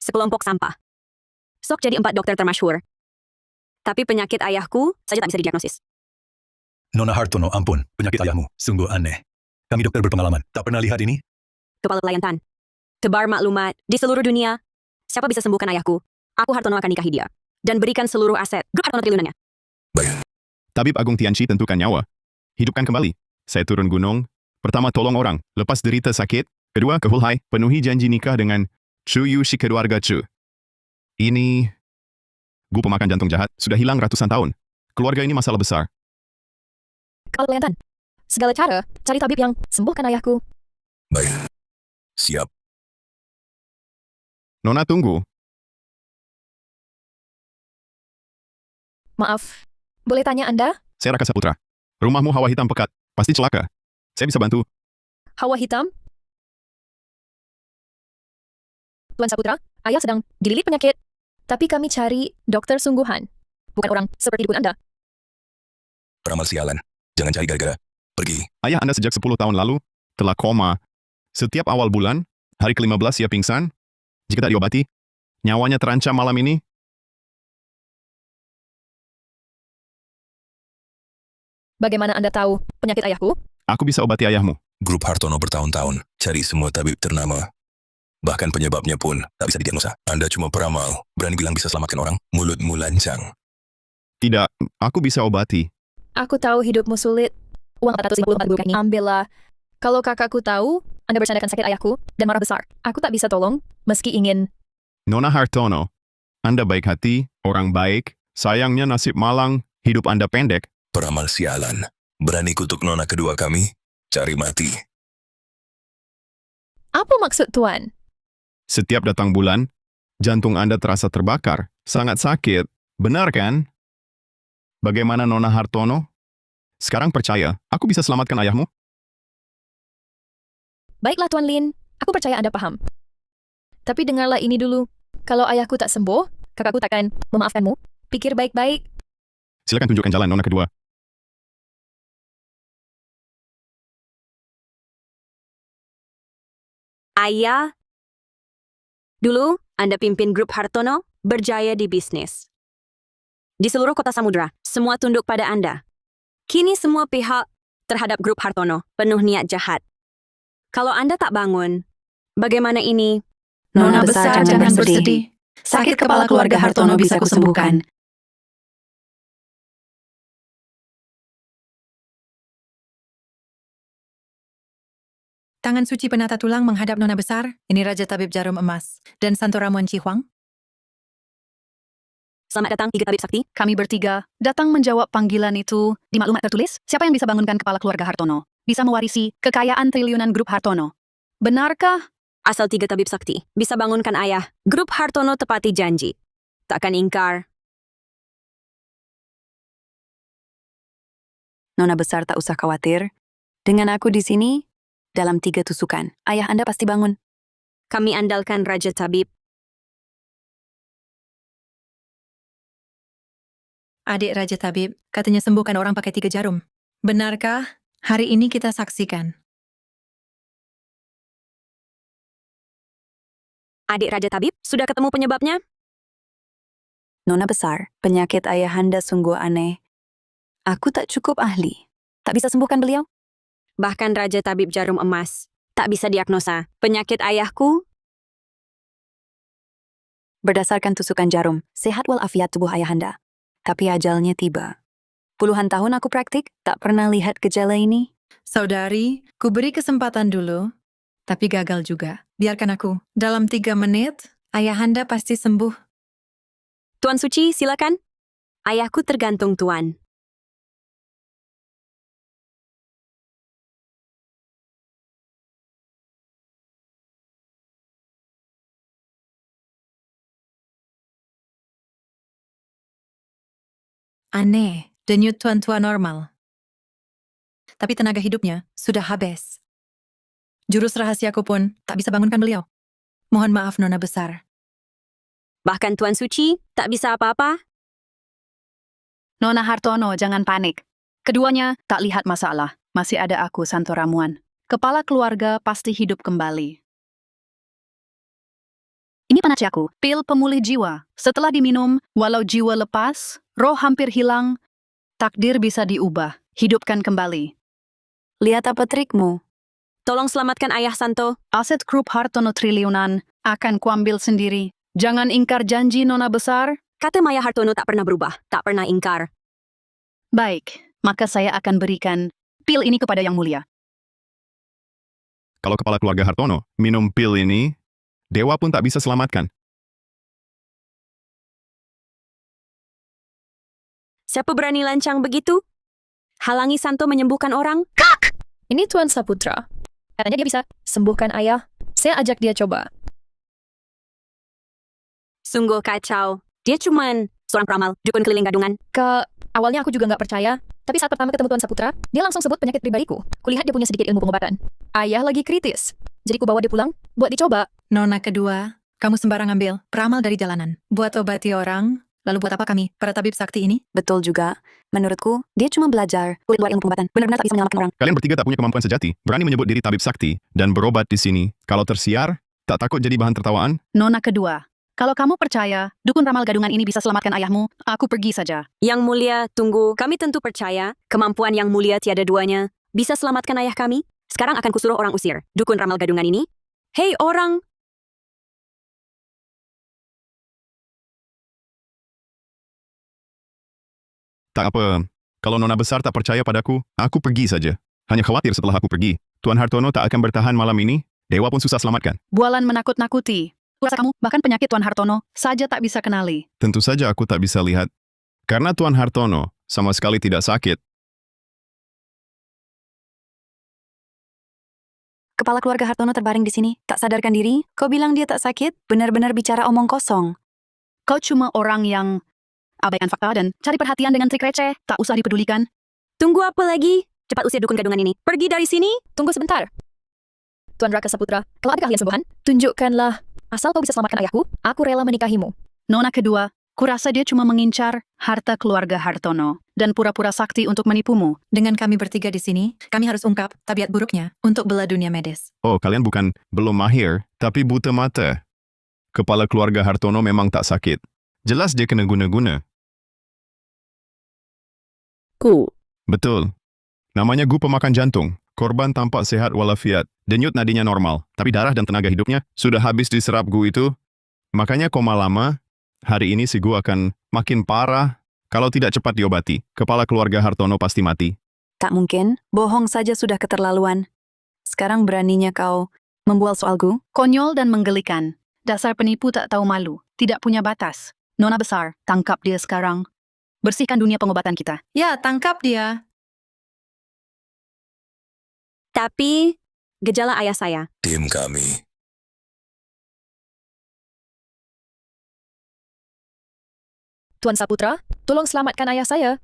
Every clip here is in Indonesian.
sekelompok sampah. Sok jadi 4 dokter termasyhur. Tapi penyakit ayahku saja tak bisa didiagnosis. Nona Hartono, ampun, penyakit ayahmu sungguh aneh. Kami dokter berpengalaman, tak pernah lihat ini. Kepala pelayan Tan. Tebar maklumat di seluruh dunia. Siapa bisa sembuhkan ayahku? Aku Hartono akan nikahi dia. Dan berikan seluruh aset grup Hartono triliunannya. Baik. Tabib Agung Tianchi tentukan nyawa. Hidupkan kembali. Saya turun gunung. Pertama, tolong orang. Lepas derita sakit. Kedua, ke Hulhai. Penuhi janji nikah dengan Chu Yu si keluarga Chu. Ini... Gu pemakan jantung jahat. Sudah hilang ratusan tahun. Keluarga ini masalah besar. Kepala pelayan Tan. Segala cara, cari tabib yang sembuhkan ayahku. Baik. Siap. Nona tunggu. Maaf, boleh tanya Anda? Saya Raka Saputra. Rumahmu hawa hitam pekat. Pasti celaka. Saya bisa bantu. Hawa hitam? Tuan Saputra, ayah sedang dililit penyakit. Tapi kami cari dokter sungguhan. Bukan orang seperti dukun Anda. Peramal sialan. Jangan cari gara-gara. Pergi. Ayah Anda sejak 10 tahun lalu telah koma. Setiap awal bulan, hari ke-15 ia pingsan. Jika tak diobati, nyawanya terancam malam ini. Bagaimana Anda tahu penyakit ayahku? Aku bisa obati ayahmu. Grup Hartono bertahun-tahun cari semua tabib ternama. Bahkan penyebabnya pun tak bisa didiagnosa. Anda cuma peramal, berani bilang bisa selamatkan orang. Mulutmu lancang. Tidak, aku bisa obati. Aku tahu hidupmu sulit. Uang 454 ribu ini ambillah. Kalau kakakku tahu, Anda bercandakan sakit ayahku dan marah besar. Aku tak bisa tolong, meski ingin. Nona Hartono, Anda baik hati, orang baik. Sayangnya nasib malang, hidup Anda pendek. Peramal sialan. Berani kutuk nona kedua kami? Cari mati. Apa maksud Tuan? Setiap datang bulan, jantung Anda terasa terbakar. Sangat sakit. Benar kan? Bagaimana Nona Hartono? Sekarang percaya, aku bisa selamatkan ayahmu? Baiklah Tuan Lin, aku percaya Anda paham. Tapi dengarlah ini dulu. Kalau ayahku tak sembuh, kakakku takkan memaafkanmu. Pikir baik-baik. Silakan tunjukkan jalan Nona kedua. Ayah, dulu Anda pimpin grup Hartono berjaya di bisnis. Di seluruh kota Samudra, semua tunduk pada Anda. Kini semua pihak terhadap grup Hartono penuh niat jahat. Kalau Anda tak bangun, bagaimana ini? Nona besar, jangan bersedih. Sakit kepala keluarga Hartono bisa kusembuhkan. Tangan suci penata tulang menghadap Nona besar. Ini Raja Tabib Jarum Emas dan Santo Ramuan Cihuang. Selamat datang, 3 tabib sakti. Kami bertiga datang menjawab panggilan itu. Di maklumat tertulis, siapa yang bisa bangunkan kepala keluarga Hartono? Bisa mewarisi kekayaan triliunan grup Hartono. Benarkah? Asal 3 tabib sakti bisa bangunkan ayah. Grup Hartono tepati janji. Takkan ingkar. Nona besar tak usah khawatir. Dengan aku di sini, dalam 3 tusukan, ayah Anda pasti bangun. Kami andalkan Raja Tabib. Adik Raja Tabib, katanya sembuhkan orang pakai 3 jarum. Benarkah? Hari ini kita saksikan. Adik Raja Tabib, sudah ketemu penyebabnya? Nona besar, penyakit ayah Anda sungguh aneh. Aku tak cukup ahli. Tak bisa sembuhkan beliau? Bahkan Raja Tabib Jarum Emas tak bisa diagnosa penyakit ayahku. Berdasarkan tusukan jarum, sehat walafiat tubuh ayah Anda. Tapi ajalnya tiba. Puluhan tahun aku praktik, tak pernah lihat gejala ini. Saudari, ku beri kesempatan dulu, tapi gagal juga. Biarkan aku. Dalam 3 menit, ayah Anda pasti sembuh. Tuan Suci, silakan. Ayahku tergantung Tuan. Aneh, denyut tuan-tua normal. Tapi tenaga hidupnya sudah habis. Jurus rahasiaku pun tak bisa bangunkan beliau. Mohon maaf Nona besar. Bahkan Tuan Suci tak bisa apa-apa. Nona Hartono, jangan panik. Keduanya tak lihat masalah. Masih ada aku, Santo Ramuan. Kepala keluarga pasti hidup kembali. Ini panacea-ku, pil pemulih jiwa. Setelah diminum, walau jiwa lepas, roh hampir hilang, takdir bisa diubah, hidupkan kembali. Lihat apa trikmu. Tolong selamatkan ayah Santo. Aset grup Hartono triliunan akan kuambil sendiri. Jangan ingkar janji Nona Besar. Kata Maya Hartono tak pernah berubah, tak pernah ingkar. Baik, maka saya akan berikan pil ini kepada Yang Mulia. Kalau kepala keluarga Hartono minum pil ini, dewa pun tak bisa selamatkan. Siapa berani lancang begitu? Halangi Santo menyembuhkan orang? Ini Tuan Saputra. Katanya dia bisa sembuhkan ayah. Saya ajak dia coba. Sungguh kacau. Dia cuman seorang peramal, dukun keliling gadungan. Awalnya aku juga nggak percaya. Tapi saat pertama ketemu Tuan Saputra, dia langsung sebut penyakit pribadiku. Kulihat dia punya sedikit ilmu pengobatan. Ayah lagi kritis. Jadi ku bawa dia pulang, buat dicoba. Nona kedua, kamu sembarang ambil peramal dari jalanan. Buat obati orang, lalu buat apa kami, para tabib sakti ini? Betul juga. Menurutku, dia cuma belajar kulit luar ilmu pengobatan. Benar-benar tak bisa menyelamatkan orang. Kalian bertiga tak punya kemampuan sejati, berani menyebut diri tabib sakti, dan berobat di sini. Kalau tersiar, tak takut jadi bahan tertawaan? Nona kedua, kalau kamu percaya dukun ramal gadungan ini bisa selamatkan ayahmu, aku pergi saja. Yang Mulia, tunggu. Kami tentu percaya kemampuan Yang Mulia tiada duanya. Bisa selamatkan ayah kami? Sekarang akan kusuruh orang usir dukun ramal gadungan ini. Hei orang! Tak apa. Kalau Nona Besar tak percaya padaku, aku pergi saja. Hanya khawatir setelah aku pergi, Tuan Hartono tak akan bertahan malam ini, dewa pun susah selamatkan. Bualan menakut-nakuti. Kuasa kamu, bahkan penyakit Tuan Hartono, saja tak bisa kenali. Tentu saja aku tak bisa lihat. Karena Tuan Hartono sama sekali tidak sakit. Kepala keluarga Hartono terbaring di sini. Tak sadarkan diri? Kau bilang dia tak sakit? Benar-benar bicara omong kosong. Kau cuma orang yang abaikan fakta dan cari perhatian dengan trik receh, tak usah dipedulikan. Tunggu apa lagi? Cepat usir dukun gadungan ini. Pergi dari sini. Tunggu sebentar. Tuan Raka Saputra, kalau ada keahlian sembuhan, tunjukkanlah. Asal kau bisa selamatkan ayahku, aku rela menikahimu. Nona kedua, kurasa dia cuma mengincar harta keluarga Hartono dan pura-pura sakti untuk menipumu. Dengan kami bertiga di sini, kami harus ungkap tabiat buruknya untuk bela dunia medis. Oh, kalian bukan belum mahir, tapi buta mata. Kepala keluarga Hartono memang tak sakit. Jelas dia kena guna-guna. Ku. Betul. Namanya Gu pemakan jantung. Korban tampak sehat walafiat. Denyut nadinya normal. Tapi darah dan tenaga hidupnya sudah habis diserap Gu itu. Makanya koma lama. Hari ini si Gu akan makin parah. Kalau tidak cepat diobati, kepala keluarga Hartono pasti mati. Tak mungkin. Bohong saja sudah keterlaluan. Sekarang beraninya kau membual soal Gu? Konyol dan menggelikan. Dasar penipu tak tahu malu, tidak punya batas. Nona Besar, tangkap dia sekarang. Bersihkan dunia pengobatan kita. Ya, tangkap dia. Tapi, gejala ayah saya. Tim kami. Tuan Saputra, tolong selamatkan ayah saya.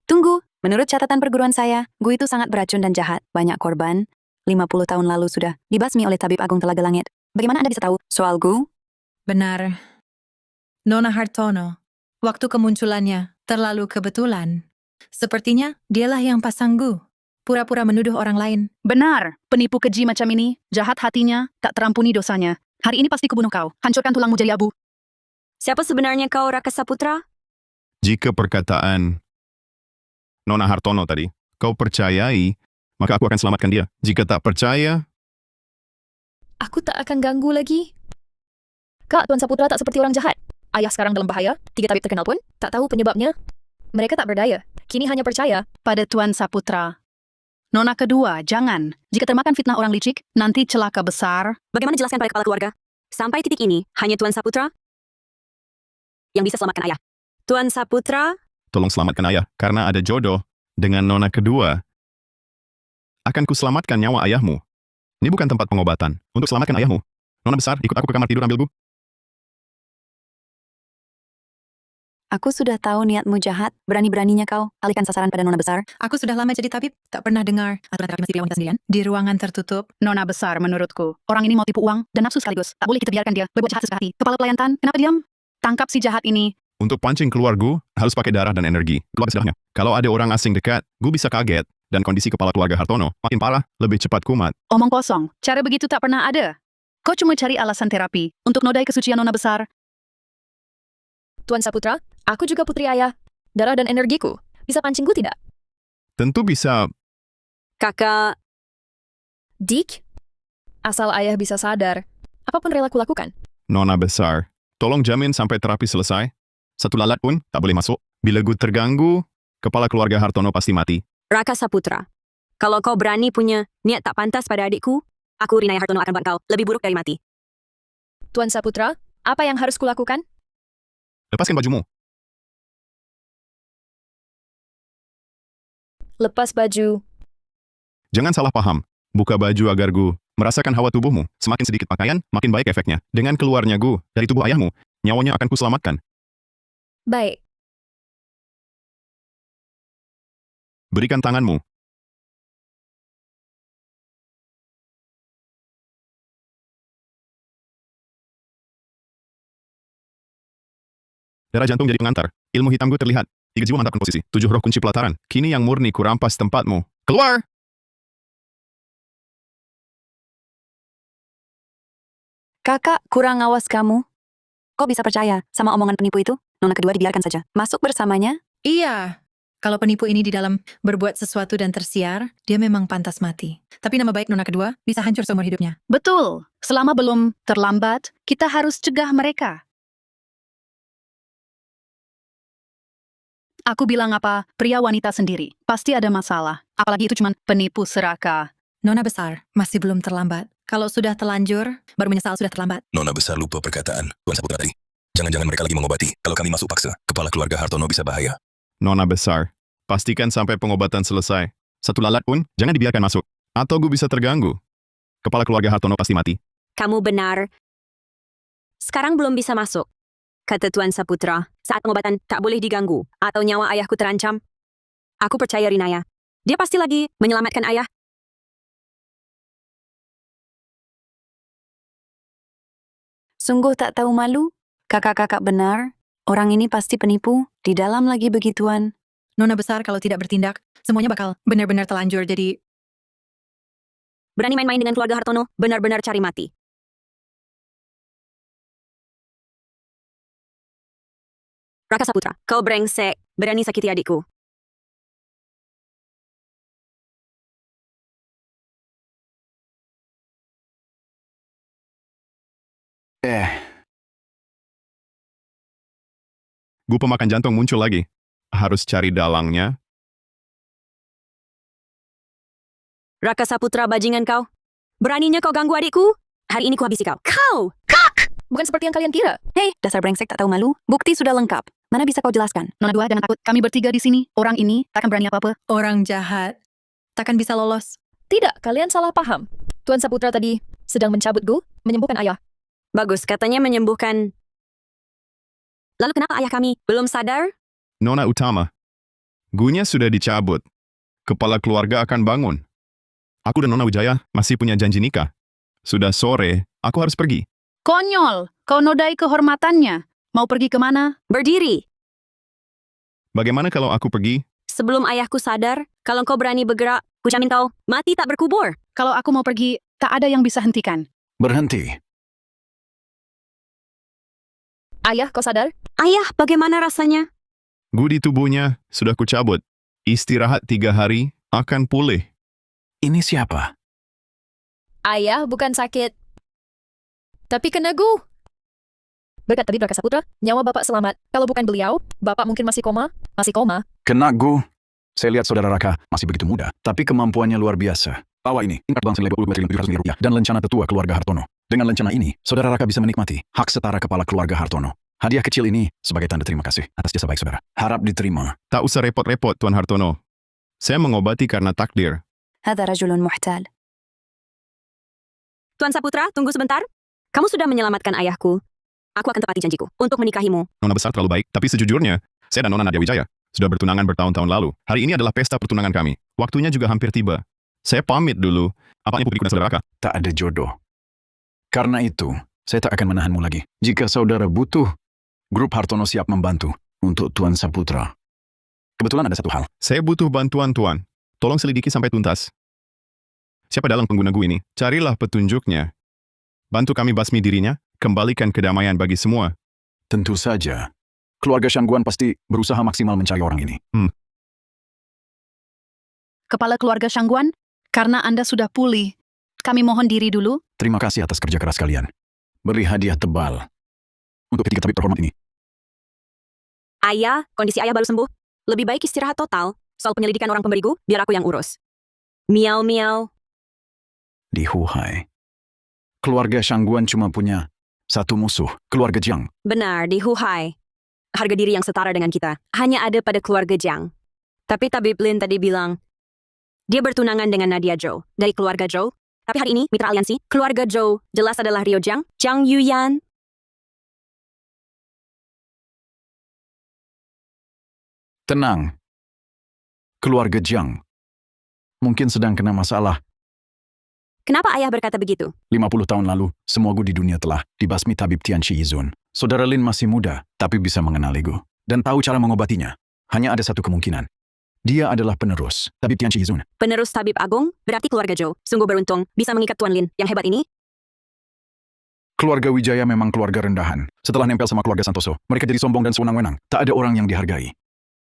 Tunggu. Menurut catatan perguruan saya, Gu itu sangat beracun dan jahat. Banyak korban. 50 tahun lalu sudah dibasmi oleh tabib agung Telaga Langit. Bagaimana Anda bisa tahu soal Gu? Benar. Nona Hartono, waktu kemunculannya terlalu kebetulan. Sepertinya dialah yang pasang Gu. Pura-pura menuduh orang lain. Benar, penipu keji macam ini, jahat hatinya, tak terampuni dosanya. Hari ini pasti kubunuh kau, hancurkan tulangmu jadi abu. Siapa sebenarnya kau, Raka Saputra? Jika perkataan Nona Hartono tadi, kau percayai, maka aku akan selamatkan dia. Jika tak percaya, Aku tak akan ganggu lagi. Kak, Tuan Saputra tak seperti orang jahat. Ayah sekarang dalam bahaya, 3 tabib terkenal pun tak tahu penyebabnya. Mereka tak berdaya, kini hanya percaya. Pada Tuan Saputra. Nona kedua, jangan. Jika termakan fitnah orang licik, nanti celaka besar. Bagaimana jelaskan pada kepala keluarga? Sampai titik ini, hanya Tuan Saputra yang bisa selamatkan ayah. Tuan Saputra, tolong selamatkan ayah, karena ada jodoh dengan Nona kedua. Akan kuselamatkan nyawa ayahmu. Ini bukan tempat pengobatan. Untuk selamatkan ayahmu. Nona Besar, ikut aku ke kamar tidur ambil Gu. Aku sudah tahu niatmu jahat. Berani-beraninya kau alihkan sasaran pada Nona Besar. Aku sudah lama jadi tabib, tak pernah dengar aturan terapi mesti wanita sendirian di ruangan tertutup. Nona Besar menurutku. Orang ini mau tipu uang dan nafsu sekaligus. Tak boleh kita biarkan dia berbuat jahat sesuka hati. Kepala pelayan Tan, kenapa diam? Tangkap si jahat ini. Untuk pancing keluar Gu, harus pakai darah dan energi. Keluar darahnya. Kalau ada orang asing dekat, Gu bisa kaget. Dan kondisi kepala keluarga Hartono makin parah, lebih cepat kumat. Omong kosong. Cara begitu tak pernah ada. Kau cuma cari alasan terapi untuk nodai kesucian nona besar. Tuan Saputra, aku juga putri ayah. Darah dan energiku. Bisa pancingku tidak? Tentu bisa. Kakak, Dik? Asal ayah bisa sadar, apapun rela kulakukan. Nona besar, tolong jamin sampai terapi selesai. Satu lalat pun tak boleh masuk. Bila gue terganggu, kepala keluarga Hartono pasti mati. Raka Saputra, kalau kau berani punya niat tak pantas pada adikku, aku Rinaya Hartono akan buat kau lebih buruk dari mati. Tuan Saputra, apa yang harus kulakukan? Lepaskan bajumu. Lepas baju. Jangan salah paham. Buka baju agar gue merasakan hawa tubuhmu. Semakin sedikit pakaian, makin baik efeknya. Dengan keluarnya gue dari tubuh ayahmu, nyawanya akan kuselamatkan. Baik. Berikan tanganmu. Darah jantung jadi pengantar. Ilmu hitam gue terlihat. 3 jiwa mantapkan posisi. 7 roh kunci pelataran. Kini yang murni kurampas tempatmu. Keluar! Kakak, kurang awas kamu. Kau bisa percaya sama omongan penipu itu? Nona kedua dibiarkan saja. Masuk bersamanya. Iya. Kalau penipu ini di dalam berbuat sesuatu dan tersiar, dia memang pantas mati. Tapi nama baik nona kedua bisa hancur seumur hidupnya. Betul. Selama belum terlambat, kita harus cegah mereka. Aku bilang apa? Pria wanita sendiri. Pasti ada masalah. Apalagi itu cuma penipu serakah. Nona besar, masih belum terlambat. Kalau sudah telanjur, baru menyesal sudah terlambat. Nona besar lupa perkataan Tuan Saputra tadi. Jangan-jangan mereka lagi mengobati. Kalau kami masuk paksa, kepala keluarga Hartono bisa bahaya. Nona besar, pastikan sampai pengobatan selesai. Satu lalat pun jangan dibiarkan masuk. Atau gue bisa terganggu. Kepala keluarga Hartono pasti mati. Kamu benar. Sekarang belum bisa masuk. Kata Tuan Saputra, saat pengobatan tak boleh diganggu atau nyawa ayahku terancam. Aku percaya Rinaya. Dia pasti lagi menyelamatkan ayah. Sungguh tak tahu malu? Kakak-kakak benar. Orang ini pasti penipu. Di dalam lagi begituan. Nona besar kalau tidak bertindak, semuanya bakal benar-benar telanjur jadi... Berani main-main dengan keluarga Hartono, benar-benar cari mati. Raka Saputra, kau brengsek, berani sakiti adikku. Gue pemakan jantung muncul lagi. Harus cari dalangnya. Raka Saputra bajingan kau. Beraninya kau ganggu adikku? Hari ini kuhabisi kau. Kau! Bukan seperti yang kalian kira. Hei, dasar brengsek tak tahu malu. Bukti sudah lengkap. Mana bisa kau jelaskan? Nona dua, jangan takut. Kami bertiga di sini. Orang ini takkan berani apa-apa. Orang jahat. Takkan bisa lolos. Tidak, kalian salah paham. Tuan Saputra tadi sedang mencabut Gu, menyembuhkan ayah. Bagus, katanya menyembuhkan. Lalu kenapa ayah kami belum sadar? Nona utama. Gunya sudah dicabut. Kepala keluarga akan bangun. Aku dan Nona Wijaya masih punya janji nikah. Sudah sore, aku harus pergi. Konyol, kau nodai kehormatannya. Mau pergi kemana? Berdiri. Bagaimana kalau aku pergi? Sebelum ayahku sadar, kalau kau berani bergerak, ku jamin kau mati tak berkubur. Kalau aku mau pergi, tak ada yang bisa hentikan. Berhenti. Ayah, kau sadar? Ayah, bagaimana rasanya? Gu di tubuhnya sudah kucabut. Istirahat 3 hari akan pulih. Ini siapa? Ayah bukan sakit. Tapi kena Gu. Berkat tabib Raka Saputra, nyawa bapak selamat. Kalau bukan beliau, bapak mungkin masih koma. Masih koma. Kena Gu. Saya lihat saudara Raka masih begitu muda, tapi kemampuannya luar biasa. Bawa ini, tingkat bank senilai 22 triliun rupiah dan lencana tetua keluarga Hartono. Dengan lencana ini, saudara Raka bisa menikmati hak setara kepala keluarga Hartono. Hadiah kecil ini sebagai tanda terima kasih atas jasa baik saudara. Harap diterima. Tak usah repot-repot, Tuan Hartono. Saya mengobati karena takdir. Hada rajulun muhtal. Tuan Saputra, tunggu sebentar. Kamu sudah menyelamatkan ayahku. Aku akan tepati janjiku untuk menikahimu. Nona besar terlalu baik, tapi sejujurnya, saya dan Nona Nadia Wijaya sudah bertunangan bertahun-tahun lalu. Hari ini adalah pesta pertunangan kami. Waktunya juga hampir tiba. Saya pamit dulu. Apanya putriku dan saudara Raka? Tak ada jodoh. Karena itu, saya tak akan menahanmu lagi. Jika saudara butuh, grup Hartono siap membantu untuk Tuan Saputra. Kebetulan ada satu hal. Saya butuh bantuan, Tuan. Tolong selidiki sampai tuntas. Siapa dalang pengguna Gu ini? Carilah petunjuknya. Bantu kami basmi dirinya, kembalikan kedamaian bagi semua. Tentu saja. Keluarga Shangguan pasti berusaha maksimal mencari orang ini. Kepala keluarga Shangguan, karena Anda sudah pulih, kami mohon diri dulu. Terima kasih atas kerja keras kalian. Beri hadiah tebal untuk ketiga tabib terhormat ini. Ayah, kondisi ayah baru sembuh. Lebih baik istirahat total. Soal penyelidikan orang pemberigu, biar aku yang urus. Miau miau. Di Huhai, keluarga Shangguan cuma punya satu musuh, keluarga Jiang. Benar, di Huhai. Harga diri yang setara dengan kita hanya ada pada keluarga Jiang. Tapi Tabib Lin tadi bilang, dia bertunangan dengan Nadia Zhou dari keluarga Zhou. Tapi hari ini, mitra aliansi, keluarga Zhou jelas adalah Rio Jiang, Jiang Yuyan. Tenang. Keluarga Jiang mungkin sedang kena masalah. Kenapa ayah berkata begitu? 50 tahun lalu, semua gu di dunia telah dibasmi tabib Tian Shi Yizun. Saudara Lin masih muda, tapi bisa mengenali gu. Dan tahu cara mengobatinya. Hanya ada satu kemungkinan. Dia adalah penerus tabib Tian Shi Yizun. Penerus Tabib Agung, berarti keluarga Zhou. Sungguh beruntung, bisa mengikat Tuan Lin yang hebat ini. Keluarga Wijaya memang keluarga rendahan. Setelah nempel sama keluarga Santoso, mereka jadi sombong dan sewenang-wenang. Tak ada orang yang dihargai.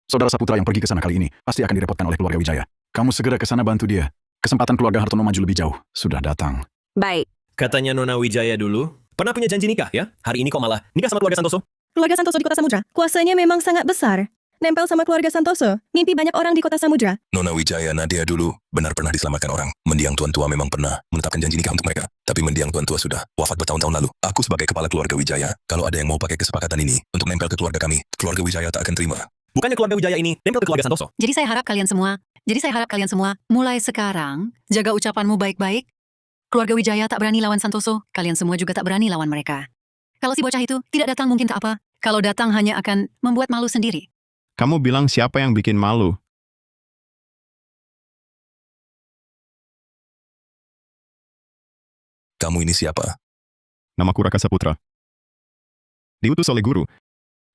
Saudara Saputra yang pergi ke sana kali ini, pasti akan direpotkan oleh keluarga Wijaya. Kamu segera ke sana bantu dia. Kesempatan keluarga Hartono maju lebih jauh. Sudah datang. Baik. Katanya Nona Wijaya dulu, pernah punya janji nikah ya? Hari ini kok malah nikah sama keluarga Santoso? Keluarga Santoso di Kota Samudra, kuasanya memang sangat besar. Nempel sama keluarga Santoso, mimpi banyak orang di Kota Samudra. Nona Wijaya Nadia dulu benar pernah diselamatkan orang. Mendiang tuan tua memang pernah menetapkan janji nikah untuk mereka. Tapi mendiang tuan tua sudah wafat bertahun-tahun lalu. Aku sebagai kepala keluarga Wijaya, kalau ada yang mau pakai kesepakatan ini untuk nempel ke keluarga kami, keluarga Wijaya tak akan terima. Bukannya keluarga Wijaya ini nempel ke keluarga Santoso? Jadi saya harap kalian semua, mulai sekarang, jaga ucapanmu baik-baik. Keluarga Wijaya tak berani lawan Santoso, kalian semua juga tak berani lawan mereka. Kalau si bocah itu tidak datang mungkin tak apa. Kalau datang hanya akan membuat malu sendiri. Kamu bilang siapa yang bikin malu? Kamu ini siapa? Namaku Raka Saputra. Diutus oleh guru.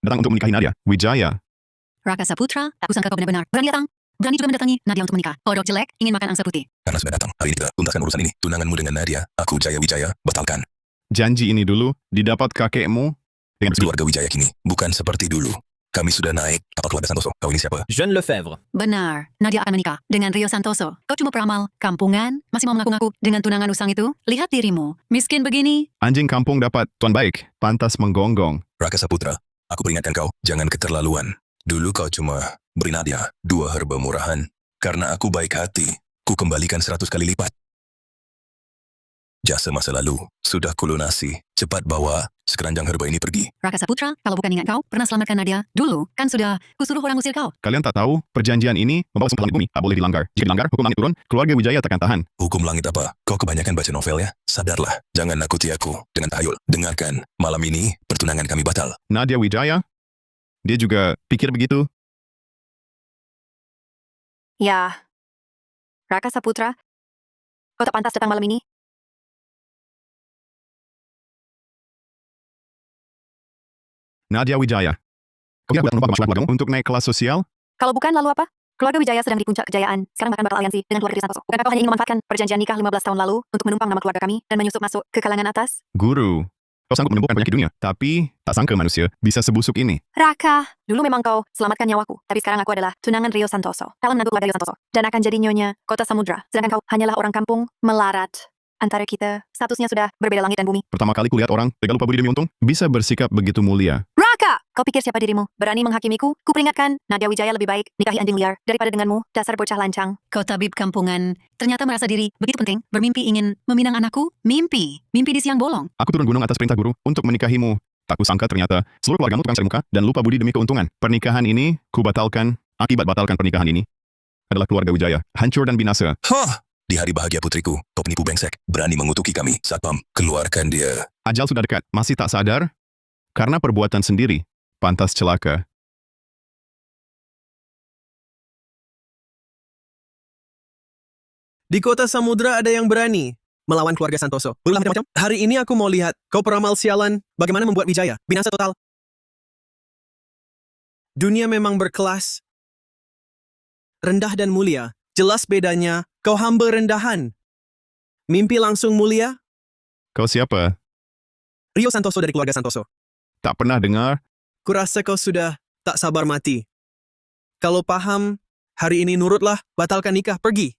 Datang untuk menikahi Nadia, Wijaya. Raka Saputra, tak kusangka kau benar-benar berani datang. Berani juga mendatangi Nadia untuk menikah. Kodok jelek, ingin makan angsa putih. Karena sudah datang, hari ini kita tuntaskan urusan ini. Tunanganmu dengan Nadia, aku Jaya Wijaya, batalkan. Janji ini dulu didapat kakekmu dengan Keluarga Wijaya kini bukan seperti dulu. Kami sudah naik. Apa keluarga Santoso? Kau ini siapa? Jean Lefebvre. Benar, Nadia akan menikah dengan Rio Santoso. Kau cuma peramal, kampungan, masih mau mengaku-ngaku dengan tunangan usang itu? Lihat dirimu, miskin begini. anjing kampung dapat tuan baik, pantas menggonggong. Raka Saputra, aku peringatkan kau, jangan keterlaluan. Dulu kau cuma beri Nadia 2 herba murahan. Karena aku baik hati, ku kembalikan 100 kali lipat. Jasa masa lalu sudah kulunasi. Cepat bawa sekeranjang herba ini pergi. Raka Saputra, kalau bukan ingat kau, pernah selamatkan Nadia. Dulu, kan sudah kusuruh orang usir kau. Kalian tak tahu, perjanjian ini membawa sumpah langit bumi, tak boleh dilanggar. Jika dilanggar, hukum langit turun, keluarga Wijaya takkan tahan. Hukum langit apa? Kau kebanyakan baca novel ya? Sadarlah, jangan nakuti aku dengan tahayul. Dengarkan, malam ini pertunangan kami batal. Nadia Wijaya, dia juga pikir begitu. Ya, Raka Saputra, kau tak pantas datang malam ini. Nadia Wijaya. Kau kira aku datang lupa ke keluargamu untuk naik kelas sosial? Kalau bukan, lalu apa? Keluarga Wijaya sedang di puncak kejayaan. Sekarang bahkan bakal aliansi dengan keluarga Santoso. Bukankah kau hanya ingin memanfaatkan perjanjian nikah 15 tahun lalu untuk menumpang nama keluarga kami dan menyusup masuk ke kalangan atas? Guru, kau sanggup menyembuhkan penyakit dunia, tapi tak sangka manusia bisa sebusuk ini. Raka, dulu memang kau selamatkan nyawaku. Tapi sekarang aku adalah tunangan Rio Santoso, calon menantu keluarga Rio Santoso. Dan akan jadi nyonya Kota Samudra. Sedangkan kau hanyalah orang kampung melarat. Antara kita, statusnya sudah berbeda langit dan bumi. Pertama kali kulihat orang, tegal lupa budi demi untung, bisa bersikap begitu mulia. Raka! Kau pikir siapa dirimu? Berani menghakimiku? Kuperingatkan, Nadia Wijaya lebih baik nikahi anjing liar daripada denganmu, dasar bocah lancang. Kau tabib kampungan, ternyata merasa diri begitu penting, bermimpi ingin meminang anakku? Mimpi di siang bolong. Aku turun gunung atas perintah guru untuk menikahimu. Tak kusangka ternyata seluruh keluargamu tukang cari muka dan lupa budi demi keuntungan. Pernikahan ini kubatalkan. Akibat batalkan pernikahan ini adalah keluarga Wijaya hancur dan binasa. Hah! Di hari bahagia putriku, kau penipu brengsek. Berani mengutuki kami. Satpam, keluarkan dia. Ajal sudah dekat, masih tak sadar? Karena perbuatan sendiri, pantas celaka. Di Kota Samudra ada yang berani melawan keluarga Santoso. Berulah macam-macam. Hari ini aku mau lihat kau peramal sialan bagaimana membuat Wijaya binasa total. Dunia memang berkelas, rendah dan mulia. Jelas bedanya, kau hamba rendahan. Mimpi langsung mulia. Kau siapa? Rio Santoso dari keluarga Santoso. Tak pernah dengar. Kurasa kau sudah tak sabar mati. Kalau paham, hari ini nurutlah, batalkan nikah, pergi.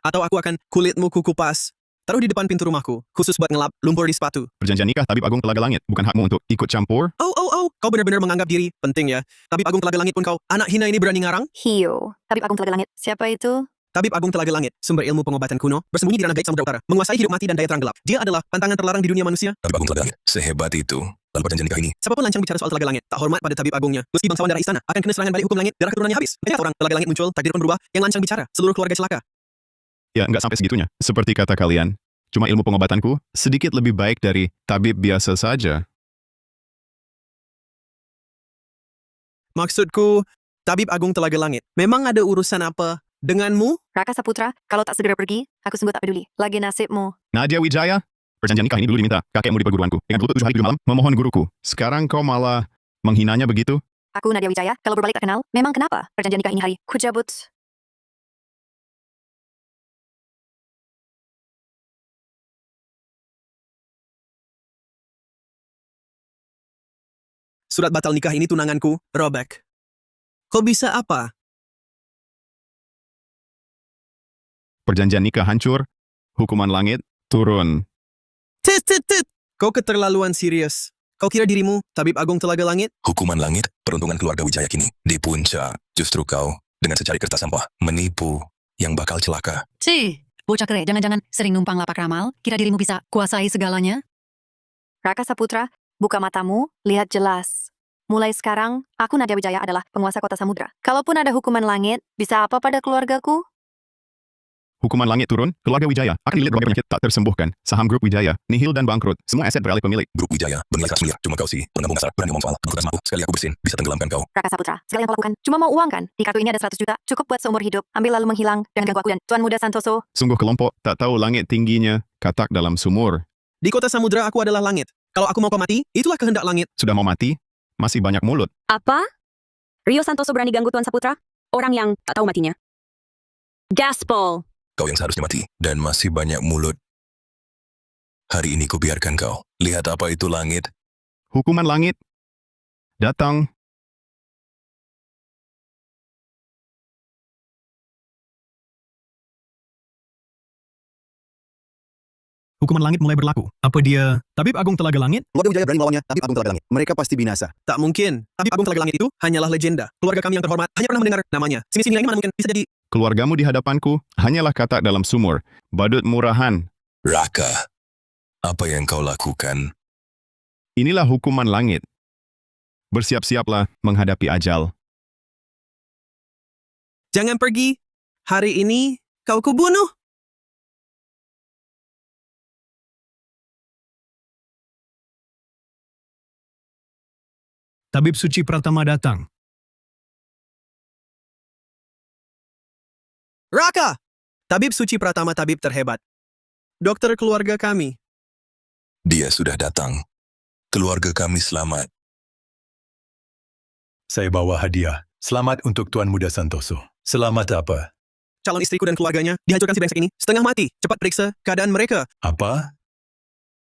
Atau aku akan kulitmu kukupas, taruh di depan pintu rumahku, khusus buat ngelap lumpur di sepatu. Perjanjian nikah Tabib Agung Telaga Langit bukan hakmu untuk ikut campur. Oh, kau benar-benar menganggap diri penting ya. Tabib Agung Telaga Langit pun kau, anak hina ini berani ngarang? Hiyo, Tabib Agung Telaga Langit. Siapa itu? Tabib Agung Telaga Langit, sumber ilmu pengobatan kuno, bersembunyi di ranah gaib Samudra Utara, menguasai hidup mati dan daya terang gelap. Dia adalah pantangan terlarang di dunia manusia. Tabib Agung Telaga Langit, sehebat itu. Lalu perjanjian nikah ini, Siapapun lancang bicara soal Telaga Langit, tak hormat pada Tabib Agungnya. Meski bangsawan darah istana, akan kena serangan balik hukum langit, darah keturunannya habis. Banyak orang, Telaga Langit muncul, takdir pun berubah, yang lancang bicara, seluruh keluarga celaka. Ya, nggak sampai segitunya. Seperti kata kalian, cuma ilmu pengobatanku sedikit lebih baik dari tabib biasa saja. Maksudku, Tabib Agung Telaga Langit, memang ada urusan apa denganmu? Raka Saputra, kalau tak segera pergi, aku sungguh tak peduli. Lagi nasibmu. Nadia Wijaya, perjanjian nikah ini dulu diminta kakekmu di perguruanku. Dengan berlutut 7 hari 7 malam, memohon guruku. Sekarang kau malah menghinanya begitu? Aku Nadia Wijaya, kalau berbalik tak kenal, memang kenapa? Perjanjian nikah ini hari, ku cabut. Surat batal nikah ini tunanganku, robek. Kau bisa apa? Perjanjian nikah hancur, hukuman langit turun. Tit. Kau keterlaluan serius. Kau kira dirimu, Tabib Agung Telaga Langit? hukuman langit, peruntungan keluarga Wijaya kini. Di puncak, justru kau, dengan secari kertas sampah, menipu yang bakal celaka. Bocah kere, jangan-jangan sering numpang lapak ramal, kira dirimu bisa kuasai segalanya? Raka Saputra, buka matamu, lihat jelas. Mulai sekarang, aku Nadia Wijaya adalah penguasa kota Samudra. Kalaupun ada hukuman langit, bisa apa pada keluargaku? Hukuman langit turun, keluarga Wijaya akan dililit berbagai penyakit tak tersembuhkan. Saham grup Wijaya, nihil dan bangkrut. Semua aset beralih pemilik. Grup Wijaya, bernilai 100 miliar. Cuma kau sih, penggabung asal, berani ngomong soal kertas maku. Sekali aku bersin, bisa tenggelamkan kau. Raka Saputra, segala yang kau lakukan, cuma mau uang kan? Di kartu ini ada 100 juta, cukup buat seumur hidup. Ambil lalu menghilang, dan ganggu aku dan Tuan Muda Santoso. Sungguh kelompok, tak tahu langit tingginya, katak dalam sumur. Di kota Samudra aku adalah langit. Kalau aku mau kau mati, itulah kehendak langit. Sudah mau mati, masih banyak mulut. Apa? Rio Santoso berani ganggu Tuan Saputra? Orang yang tak tahu matinya. Gaspol. Kau yang seharusnya mati, dan masih banyak mulut. Hari ini ku biarkan kau. Lihat apa itu langit. Hukuman langit datang. Hukuman langit mulai berlaku. Apa dia Tabib Agung Telaga Langit? Keluarga Wijaya berani melawannya Tabib Agung Telaga Langit. Mereka pasti binasa. Tak mungkin. Tabib Agung Telaga Langit itu hanyalah legenda. Keluarga kami yang terhormat hanya pernah mendengar namanya. Sini ini mana mungkin bisa jadi. Keluargamu di hadapanku hanyalah katak dalam sumur. Badut murahan. Raka, apa yang kau lakukan? Inilah hukuman langit. Bersiap-siaplah menghadapi ajal. Jangan pergi. Hari ini kau kubunuh. Tabib Suci Pratama datang. Raka! Tabib Suci Pratama tabib terhebat. Dokter keluarga kami. Dia sudah datang. Keluarga kami selamat. Saya bawa hadiah. Selamat untuk Tuan Muda Santoso. Selamat apa? Calon istriku dan keluarganya dihancurkan si brengsek ini. Setengah mati. Cepat periksa keadaan mereka. Apa?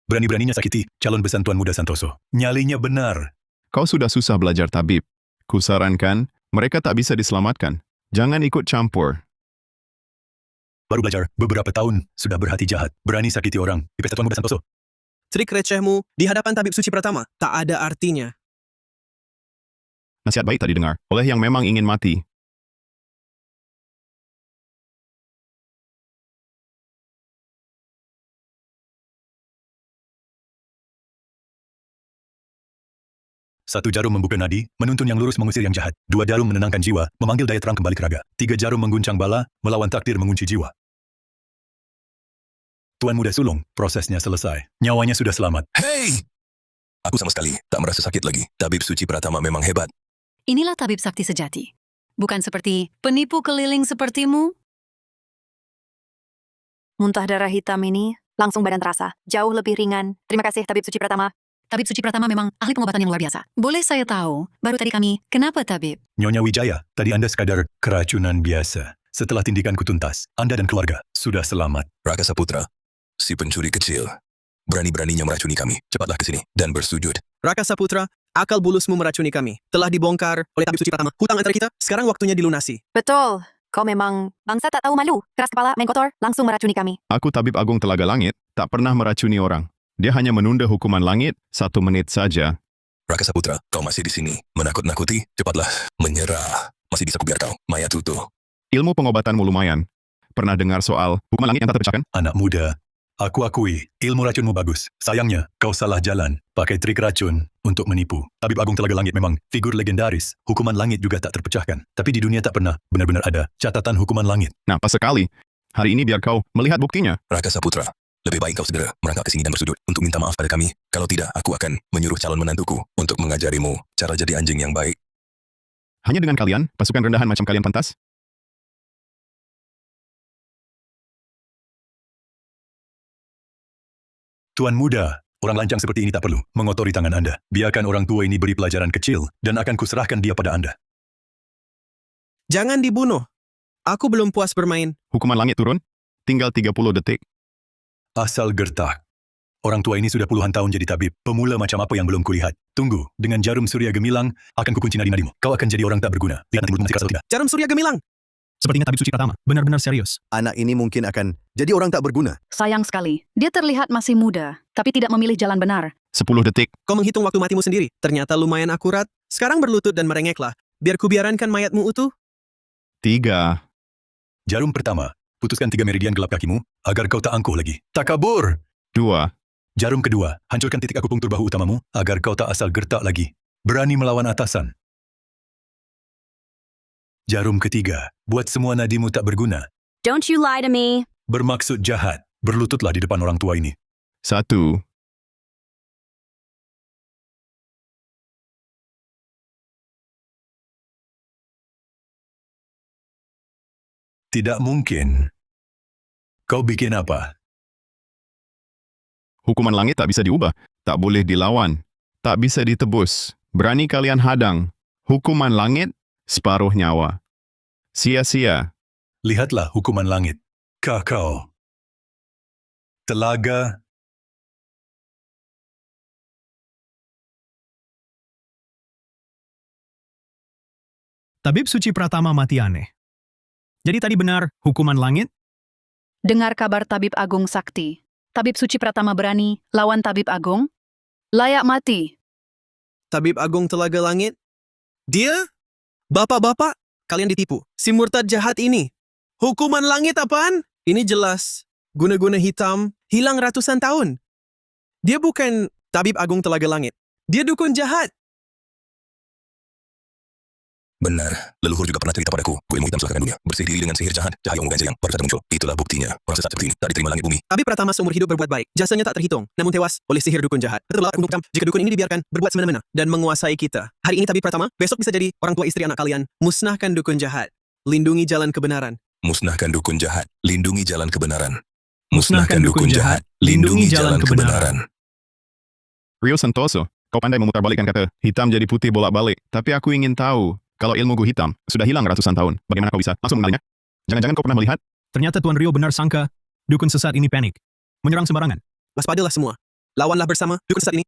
Berani-beraninya sakiti calon besan Tuan Muda Santoso. Nyalinya benar. Kau sudah susah belajar tabib. Kusarankan, mereka tak bisa diselamatkan. Jangan ikut campur. Baru belajar, beberapa tahun, sudah berhati jahat. Berani sakiti orang di pesta Tuan Muda Santoso. Trik recehmu di hadapan Tabib Suci Pratama tak ada artinya. Nasihat baik tak didengar oleh yang memang ingin mati. Satu jarum membuka nadi, menuntun yang lurus mengusir yang jahat. 2 jarum menenangkan jiwa, memanggil daya terang kembali ke raga. 3 jarum mengguncang bala, melawan takdir mengunci jiwa. Tuan Muda sulung, prosesnya selesai. Nyawanya sudah selamat. Hei! Aku sama sekali tak merasa sakit lagi. Tabib Suci Pratama memang hebat. Inilah tabib sakti sejati. Bukan seperti penipu keliling sepertimu. Muntah darah hitam ini, langsung badan terasa. Jauh lebih ringan. Terima kasih Tabib Suci Pratama. Tabib Suci Pratama memang ahli pengobatan yang luar biasa. Boleh saya tahu, baru tadi kami, kenapa tabib? Nyonya Wijaya, tadi Anda sekadar keracunan biasa. Setelah tindikanku tuntas, Anda dan keluarga sudah selamat. Raka Saputra, si pencuri kecil. berani-beraninya meracuni kami. Cepatlah ke sini dan bersujud. Raka Saputra, akal bulusmu meracuni kami. Telah dibongkar oleh tabib suci pertama. Hutang antara kita, sekarang waktunya dilunasi. Betul. Kau memang bangsa tak tahu malu. Keras kepala, main kotor, langsung meracuni kami. Aku Tabib Agung Telaga Langit, tak pernah meracuni orang. Dia hanya menunda hukuman langit 1 menit saja. Raka Saputra, kau masih di sini. Menakut-nakuti, cepatlah menyerah. Masih bisa kubiar kau, mayat utuh. Ilmu pengobatanmu lumayan. Pernah dengar soal hukuman langit yang tak terpecahkan? Anak muda, aku akui ilmu racunmu bagus. Sayangnya, kau salah jalan. Pakai trik racun untuk menipu. Tabib Agung Telaga Langit memang figur legendaris. Hukuman langit juga tak terpecahkan. Tapi di dunia tak pernah benar-benar ada catatan hukuman langit. Nah, pas sekali. Hari ini biar kau melihat buktinya. Raka Saputra, lebih baik kau segera merangkak ke sini dan bersujud untuk minta maaf pada kami. Kalau tidak, aku akan menyuruh calon menantuku untuk mengajarimu cara jadi anjing yang baik. Hanya dengan kalian, pasukan rendahan macam kalian pantas? Tuan muda, orang lancang seperti ini tak perlu mengotori tangan Anda. Biarkan orang tua ini beri pelajaran kecil dan akan kuserahkan dia pada Anda. Jangan dibunuh. Aku belum puas bermain. Hukuman langit turun, tinggal 30 detik. Asal gertak. Orang tua ini sudah puluhan tahun jadi tabib. Pemula macam apa yang belum kulihat. Tunggu, dengan jarum surya gemilang, akan kukunci nadi-nadimu. Kau akan jadi orang tak berguna. Lihat nanti mulutmu masih keras atau tidak. Jarum surya gemilang. Sepertinya tabib suci pertama. Benar-benar serius. Anak ini mungkin akan jadi orang tak berguna. Sayang sekali. Dia terlihat masih muda, tapi tidak memilih jalan benar. 10 detik. Kau menghitung waktu matimu sendiri. Ternyata lumayan akurat. Sekarang berlutut dan merengeklah. Biar kubiarankan mayatmu utuh. 3. Jarum pertama, putuskan 3 meridian gelap kakimu agar kau tak angkuh lagi. Tak kabur! 2. Jarum kedua, hancurkan titik akupunktur bahu utamamu agar kau tak asal gertak lagi. Berani melawan atasan. Jarum ketiga, buat semua nadimu tak berguna. Don't you lie to me. Bermaksud jahat. Berlututlah di depan orang tua ini. 1. Tidak mungkin. Kau bikin apa? Hukuman langit tak bisa diubah, tak boleh dilawan, tak bisa ditebus. Berani kalian hadang. Hukuman langit, separuh nyawa. Sia-sia. Lihatlah hukuman langit. Kakao. Telaga. Tabib suci Pratama mati aneh. Jadi tadi benar, hukuman langit? Dengar kabar Tabib Agung Sakti. Tabib Suci Pratama berani lawan Tabib Agung? Layak mati. Tabib Agung Telaga Langit. Dia? Bapak-bapak, kalian ditipu. Si murtad jahat ini. Hukuman langit apaan? Ini jelas. Guna-guna hitam, hilang ratusan tahun. Dia bukan Tabib Agung Telaga Langit. Dia dukun jahat. Benar, leluhur juga pernah cerita padaku. Ilmu hitam setelah dunia, bersih diri dengan sihir jahat, cahaya ungu ganjil yang baru saja muncul. Itulah buktinya. Orang sesat seperti ini tak diterima langit bumi. Tabib Pratama seumur hidup berbuat baik. Jasanya tak terhitung, namun tewas oleh sihir dukun jahat. Betul lah, jika dukun ini dibiarkan berbuat semena-mena dan menguasai kita. Hari ini Tabib Pratama, besok bisa jadi orang tua istri anak kalian. Musnahkan dukun jahat. Lindungi jalan kebenaran. Musnahkan dukun jahat, lindungi jalan kebenaran. Musnahkan dukun jahat, lindungi jalan kebenaran. Rio Santoso, kau pandai memutarbalikkan kata hitam jadi putih bolak-balik. Tapi aku ingin tahu, kalau ilmuku hitam sudah hilang ratusan tahun, bagaimana kau bisa langsung mengenalinya? Jangan-jangan kau pernah melihat? Ternyata Tuan Rio benar sangka, dukun sesat ini panik. Menyerang sembarangan. Waspadalah semua. Lawanlah bersama dukun sesat ini.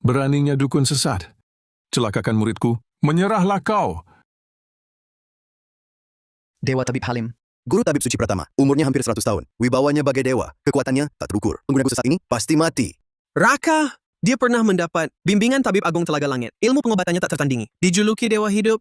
Beraninya dukun sesat. Celakakan muridku. Menyerahlah kau. Dewa Tabib Halim. Guru Tabib Suci Pratama. Umurnya hampir 100 tahun. Wibawanya bagai dewa. Kekuatannya tak terukur. Pengguna sesat ini pasti mati. Raka! Dia pernah mendapat bimbingan Tabib Agung Telaga Langit. Ilmu pengobatannya tak tertandingi. Dijuluki Dewa Hidup.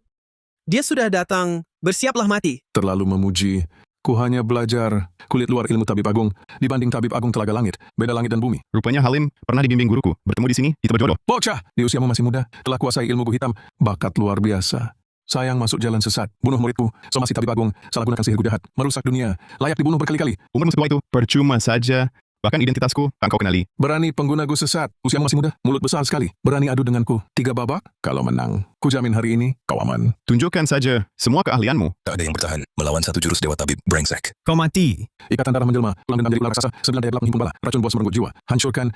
Dia sudah datang. Bersiaplah mati. Terlalu memuji. Ku hanya belajar kulit luar ilmu Tabib Agung dibanding Tabib Agung Telaga Langit. Beda langit dan bumi. Rupanya Halim pernah dibimbing guruku. Bertemu di sini, kita berjodoh. Bocah! Di usiamu masih muda, telah kuasai ilmu hitam. Bakat luar biasa. Sayang masuk jalan sesat. Bunuh muridku. Somasi Tabib Agung. Salah gunakan sihir jahat. Merusak dunia. Layak dibunuh berkali-kali. Umurmu setua itu percuma saja. Bahkan identitasku tak kau kenali. Berani pengguna gu sesat. Usiamu masih muda. Mulut besar sekali. Berani adu denganku. 3 babak. Kalau menang. Ku jamin hari ini kau aman. Tunjukkan saja semua keahlianmu. Tak ada yang bertahan melawan satu jurus Dewa Tabib brengsek. Kau mati. Ikatan darah menjelma. Tulang dendam jadi ular raksasa. 9 daya gelap menghimpun bala. Racun bos merenggut jiwa. Hancurkan.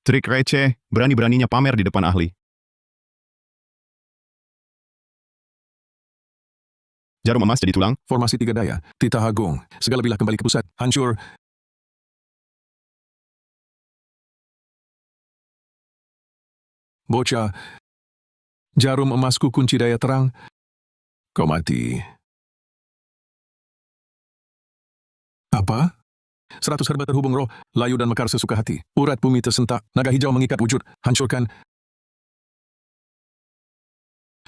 Trik receh, berani-beraninya pamer di depan ahli. Jarum emas jadi tulang. Formasi tiga daya. Titah Agung. Segala bilah kembali ke pusat. Hancur. Bocah. Jarum emasku kunci daya terang. Kau mati. Apa? 100 herba terhubung roh, layu dan mekar sesuka hati. Urat bumi tersentak, naga hijau mengikat wujud, hancurkan.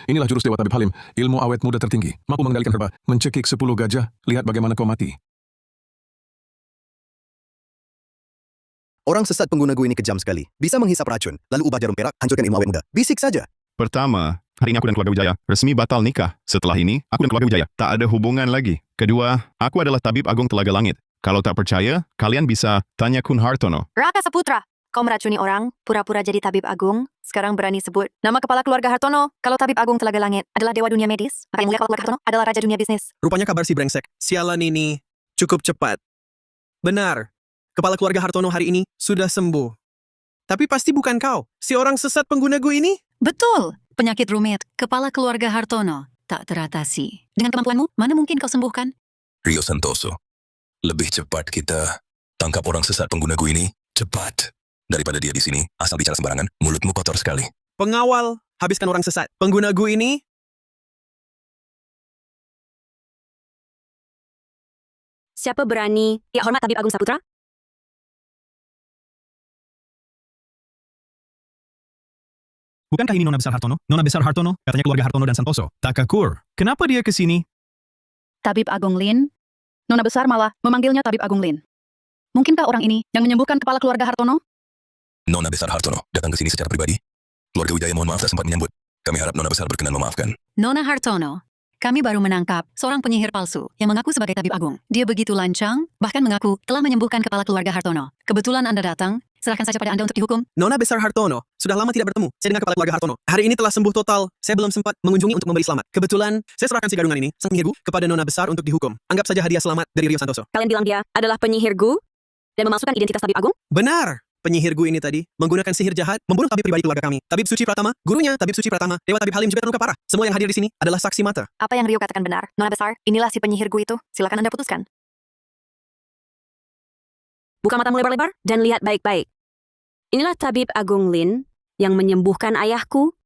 Inilah jurus Dewa Tabib Halim, ilmu awet muda tertinggi. Mampu mengendalikan herba, mencekik 10 gajah, lihat bagaimana kau mati. Orang sesat pengguna Gu ini kejam sekali. Bisa menghisap racun, lalu ubah jarum perak, hancurkan ilmu awet muda. Bisik saja. Pertama, hari ini aku dan keluarga Wijaya resmi batal nikah. Setelah ini, aku dan keluarga Wijaya tak ada hubungan lagi. Kedua, aku adalah Tabib Agung Telaga Langit. Kalau tak percaya, kalian bisa tanya Kun Hartono. Raka Saputra, kau meracuni orang, pura-pura jadi tabib agung, sekarang berani sebut nama kepala keluarga Hartono. Kalau tabib agung Telaga Langit adalah dewa dunia medis, maka yang mulia keluarga Hartono adalah raja dunia bisnis. Rupanya kabar si brengsek. Sialan ini cukup cepat. Benar, kepala keluarga Hartono hari ini sudah sembuh. Tapi pasti bukan kau, si orang sesat pengguna Gu ini. Betul. Penyakit rumit, kepala keluarga Hartono, tak teratasi. Dengan kemampuanmu, mana mungkin kau sembuhkan? Rio Santoso, lebih cepat kita tangkap orang sesat pengguna Gu ini. Cepat. Daripada dia di sini, asal bicara sembarangan, mulutmu kotor sekali. Pengawal, habiskan orang sesat pengguna Gu ini. Siapa berani? Ya, hormat Tabib Agung Saputra. Bukankah ini Nona Besar Hartono? Nona Besar Hartono, katanya keluarga Hartono dan Santoso. Tak kakur. Kenapa dia ke sini? Tabib Agung Lin. Nona besar malah memanggilnya Tabib Agung Lin. Mungkinkah orang ini yang menyembuhkan kepala keluarga Hartono? Nona Besar Hartono datang ke sini secara pribadi. Keluarga Wijaya mohon maaf tak sempat menyambut. Kami harap Nona Besar berkenan memaafkan. Nona Hartono, kami baru menangkap seorang penyihir palsu yang mengaku sebagai Tabib Agung. Dia begitu lancang, bahkan mengaku telah menyembuhkan kepala keluarga Hartono. Kebetulan Anda datang, serahkan saja pada Anda untuk dihukum. Nona Besar Hartono, sudah lama tidak bertemu. Saya dengan kepala keluarga Hartono. Hari ini telah sembuh total. Saya belum sempat mengunjungi untuk memberi selamat. Kebetulan, saya serahkan si gadungan ini, sang penyihir Gu, kepada Nona Besar untuk dihukum. Anggap saja hadiah selamat dari Rio Santoso. Kalian bilang dia adalah penyihir Gu dan memasukkan identitas Tabib Agung? Benar. Penyihir Gu ini tadi menggunakan sihir jahat, membunuh tabib pribadi keluarga kami. Tabib Suci Pratama, gurunya Tabib Suci Pratama, Dewa Tabib Halim juga terluka parah. Semua yang hadir di sini adalah saksi mata. Apa yang Rio katakan benar? Nona Besar, inilah si penyihir Gu itu. Silakan Anda putuskan. Buka matamu lebar-lebar dan lihat baik-baik. Inilah Tabib Agung Lin yang menyembuhkan ayahku.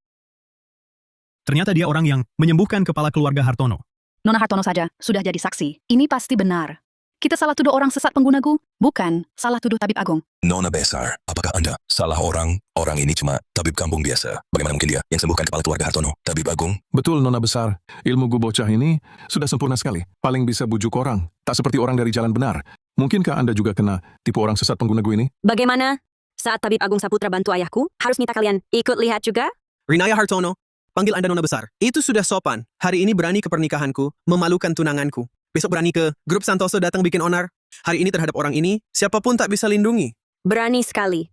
Ternyata dia orang yang menyembuhkan kepala keluarga Hartono. Nona Hartono saja sudah jadi saksi. Ini pasti benar. Kita salah tuduh orang sesat pengguna Gu, bukan salah tuduh Tabib Agung. Nona Besar, apakah Anda salah orang? Orang ini cuma tabib kampung biasa. Bagaimana mungkin dia yang sembuhkan kepala keluarga Hartono? Tabib Agung? Betul, Nona Besar. Ilmu Gu bocah ini sudah sempurna sekali. Paling bisa bujuk orang. Tak seperti orang dari jalan benar. Mungkinkah Anda juga kena tipu orang sesat pengguna Gu ini? Bagaimana? Saat Tabib Agung Saputra bantu ayahku, harus minta kalian ikut lihat juga? Rinaya Hartono, panggil Anda Nona Besar. Itu sudah sopan. Hari ini berani ke pernikahanku, memalukan tunanganku. Besok berani ke grup Santoso datang bikin onar. Hari ini terhadap orang ini, siapapun tak bisa lindungi. Berani sekali.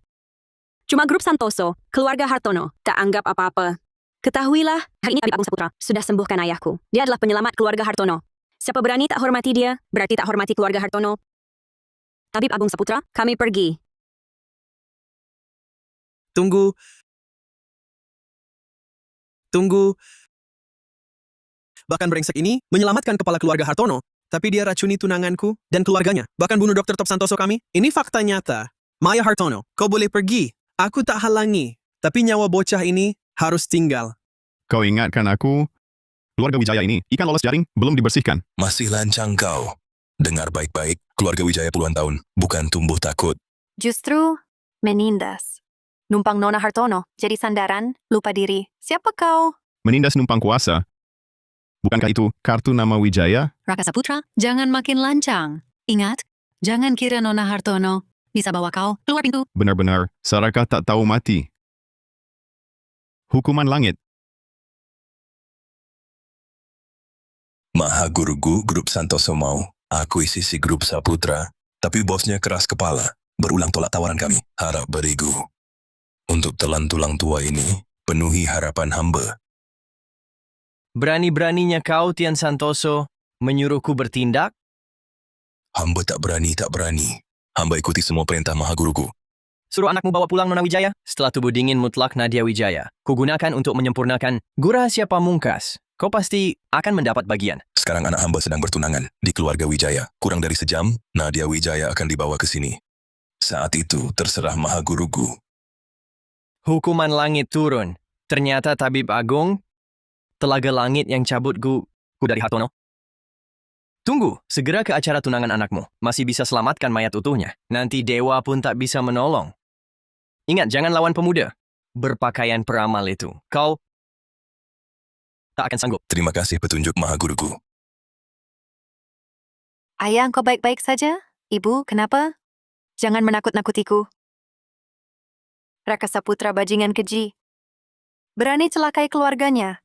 Cuma grup Santoso, keluarga Hartono, tak anggap apa-apa. Ketahuilah, hari ini Tabib Agung Saputra sudah sembuhkan ayahku. Dia adalah penyelamat keluarga Hartono. Siapa berani tak hormati dia, berarti tak hormati keluarga Hartono. Tabib Agung Saputra, kami pergi. Tunggu. Bahkan brengsek ini menyelamatkan kepala keluarga Hartono, tapi dia racuni tunanganku dan keluarganya, bahkan bunuh Dr. Top Santoso kami. Ini fakta nyata. Maya Hartono, kau boleh pergi. Aku tak halangi, tapi nyawa bocah ini harus tinggal. Kau ingatkan aku, keluarga Wijaya ini, ikan lolos jaring belum dibersihkan. Masih lancang kau. Dengar baik-baik, keluarga Wijaya puluhan tahun, bukan tumbuh takut. Justru menindas. Numpang Nona Hartono, jadi sandaran, lupa diri. Siapa kau? Menindas numpang kuasa. Bukankah itu kartu nama Wijaya? Raka Saputra, jangan makin lancang. Ingat, jangan kira Nona Hartono bisa bawa kau keluar pintu. Benar-benar, Saraka tak tahu mati. Hukuman langit. Maha Guru Gu grup Santoso mau akuisisi grup Saputra, tapi bosnya keras kepala, berulang tolak tawaran kami. Harap berigu. Untuk telan tulang tua ini, penuhi harapan hamba. Berani-beraninya kau, Tian Santoso, menyuruhku bertindak? Hamba tak berani. Hamba ikuti semua perintah Maha Guru Gu. Suruh anakmu bawa pulang Nona Wijaya. Setelah tubuh dingin mutlak Nadia Wijaya, kugunakan untuk menyempurnakan Gu Rahasia Pamungkas. kau pasti akan mendapat bagian. Sekarang anak hamba sedang bertunangan di keluarga Wijaya. Kurang dari sejam, Nadia Wijaya akan dibawa ke sini. Saat itu terserah Maha Guruku. Hukuman langit turun. Ternyata tabib agung, telaga langit yang cabut ku dari Hartono. Tunggu, segera ke acara tunangan anakmu. Masih bisa selamatkan mayat utuhnya. Nanti dewa pun tak bisa menolong. Ingat, jangan lawan pemuda berpakaian peramal itu. Kau tak akan sanggup. Terima kasih petunjuk Maha Guruku. Ayah, kau baik-baik saja? Ibu, kenapa? Jangan menakut-nakutiku. Raka Saputra bajingan keji. Berani celakai keluarganya.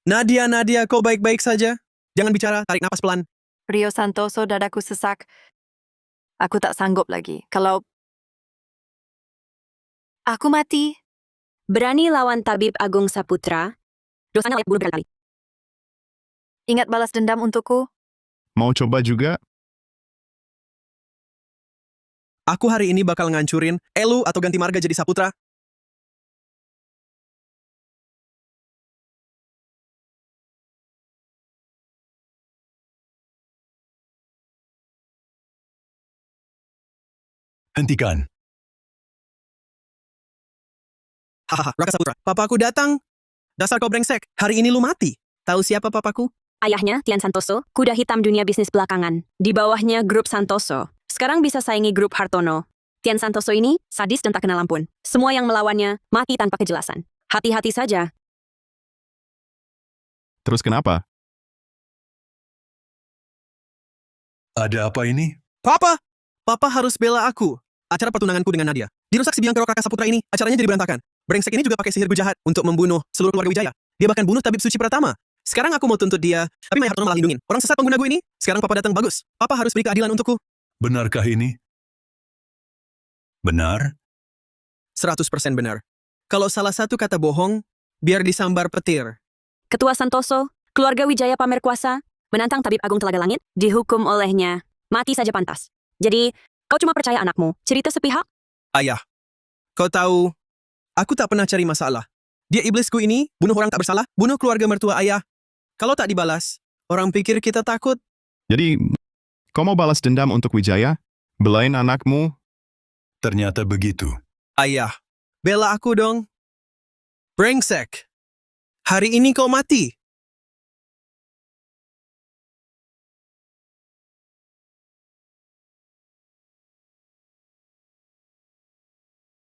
Nadia, kau baik-baik saja? Jangan bicara, tarik napas pelan. Rio Santoso, dadaku sesak. Aku tak sanggup lagi. Kalau aku mati, Berani lawan tabib agung Saputra, dosanya layak bunuh berkali-kali. ingat balas dendam untukku. Mau coba juga? Aku hari ini bakal ngancurin Elu atau ganti marga jadi Saputra. Hentikan. Hahaha, Raka Saputra. Papaku datang. Dasar kau brengsek. Hari ini lu mati. Tahu siapa papaku? Ayahnya, Tian Santoso, kuda hitam dunia bisnis belakangan. Di bawahnya grup Santoso. Sekarang bisa saingi grup Hartono. Tian Santoso ini sadis dan tak kenal ampun. Semua yang melawannya mati tanpa kejelasan. Hati-hati saja. Terus kenapa? Ada apa ini? Papa! Papa harus bela aku. Acara pertunanganku dengan Nadia. Dirusak si biang kerok Raka Saputra ini. Acaranya jadi berantakan. Brengsek ini juga pakai sihir jahat untuk membunuh seluruh keluarga Wijaya. Dia bahkan bunuh tabib suci Pratama. Sekarang aku mau tuntut dia, tapi Maya Hartono malah lindungin. Orang sesat pengguna gue ini. Sekarang papa datang, bagus. Papa harus beri keadilan untukku. Benarkah ini? Benar? 100% benar. Kalau salah satu kata bohong, biar disambar petir. Ketua Santoso, keluarga Wijaya pamer kuasa, menantang tabib agung telaga langit, dihukum olehnya. Mati saja pantas. Jadi, kau cuma percaya anakmu. Cerita sepihak? Ayah, kau tahu, aku tak pernah cari masalah. Dia iblisku ini, bunuh orang tak bersalah, bunuh keluarga mertua ayah. Kalau tak dibalas, orang pikir kita takut. Jadi, kau mau balas dendam untuk Wijaya? Belain anakmu? Ternyata begitu. Ayah, bela aku dong. Brengsek. Hari ini kau mati.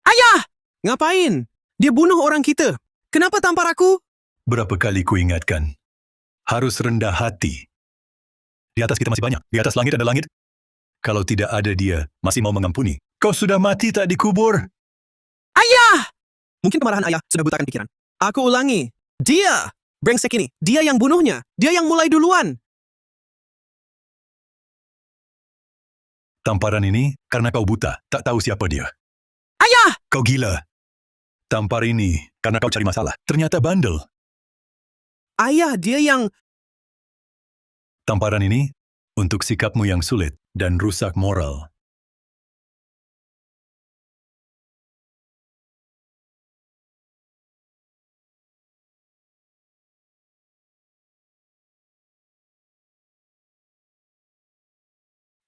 Ayah! Ngapain? Dia bunuh orang kita. Kenapa tampar aku? Berapa kali ku ingatkan? Harus rendah hati. Di atas kita masih banyak. Di atas langit ada langit. Kalau tidak ada dia, masih mau mengampuni. Kau sudah mati tak dikubur. Ayah! Mungkin kemarahan ayah sudah butakan pikiran. Aku ulangi. Dia! Brengsek ini. Dia yang bunuhnya. Dia yang mulai duluan. Tamparan ini karena kau buta, tak tahu siapa dia. Ayah! Kau gila. Tampar ini karena kau cari masalah. Ternyata bandel. Ayah, dia yang... Tamparan ini untuk sikapmu yang sulit dan rusak moral.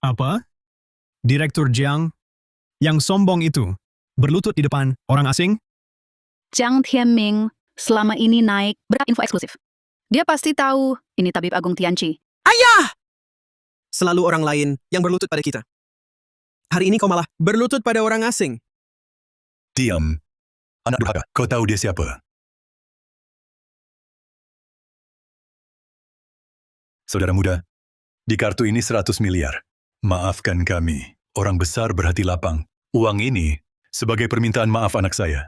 Apa? Direktur Jiang yang sombong itu berlutut di depan orang asing? Jiang Tianming selama ini naik berat info eksklusif. Dia pasti tahu ini tabib agung Tianqi. Ayah! Selalu orang lain yang berlutut pada kita. Hari ini kau malah berlutut pada orang asing. Diam. Anak durhaka, kau tahu dia siapa? Saudara muda, di kartu ini 100 miliar. Maafkan kami, orang besar berhati lapang. Uang ini sebagai permintaan maaf anak saya.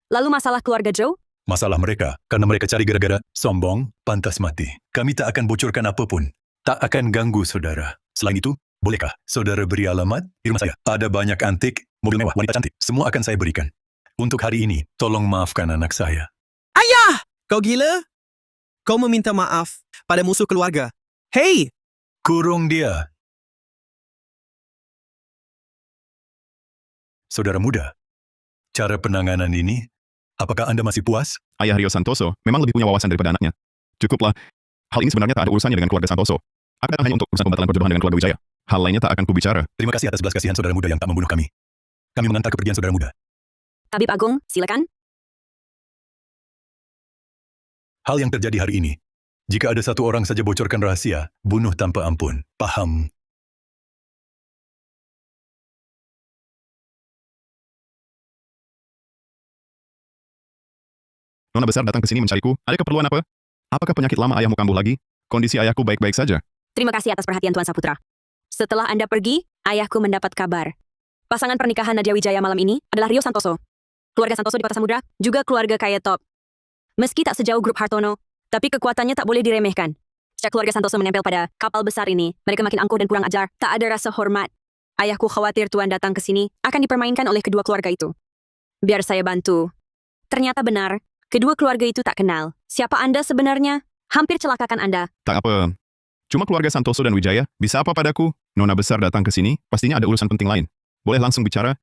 Lalu masalah keluarga Joe? Masalah mereka, karena mereka cari gara-gara sombong, pantas mati. Kami tak akan bocorkan apapun. Tak akan ganggu saudara. Selain itu, bolehkah saudara beri alamat di rumah saya? Ada banyak antik, mobil mewah, wanita cantik. Semua akan saya berikan. Untuk hari ini, tolong maafkan anak saya. Ayah! Kau gila? Kau meminta maaf pada musuh keluarga. Hei! Kurung dia. Saudara muda, cara penanganan ini Apakah Anda masih puas? Ayah Rio Santoso memang lebih punya wawasan daripada anaknya. Cukuplah. Hal ini sebenarnya tak ada urusannya dengan keluarga Santoso. Aku datang hanya untuk urusan pembatalan perjodohan dengan keluarga Wijaya. Hal lainnya tak akan kubicara. Terima kasih atas belas kasihan saudara muda yang tak membunuh kami. Kami mengantar kepergian saudara muda. Tabib Agung, silakan. Hal yang terjadi hari ini, jika ada satu orang saja bocorkan rahasia, bunuh tanpa ampun. Paham? Nona besar datang ke sini mencariku. Ada keperluan apa? Apakah penyakit lama ayahmu kambuh lagi? Kondisi ayahku baik-baik saja. Terima kasih atas perhatian Tuan Saputra. Setelah Anda pergi, ayahku mendapat kabar. Pasangan pernikahan Nadia Wijaya malam ini adalah Rio Santoso. Keluarga Santoso di Kota Samudra juga keluarga kaya top. Meski tak sejauh grup Hartono, tapi kekuatannya tak boleh diremehkan. Sejak keluarga Santoso menempel pada kapal besar ini, mereka makin angkuh dan kurang ajar. Tak ada rasa hormat. Ayahku khawatir Tuan datang ke sini akan dipermainkan oleh kedua keluarga itu. Biar saya bantu. Ternyata benar, kedua keluarga itu tak kenal. Siapa Anda sebenarnya? Hampir celakakan Anda. Tak apa. Cuma keluarga Santoso dan Wijaya. Bisa apa padaku? Nona besar datang ke sini, pastinya ada urusan penting lain. Boleh langsung bicara?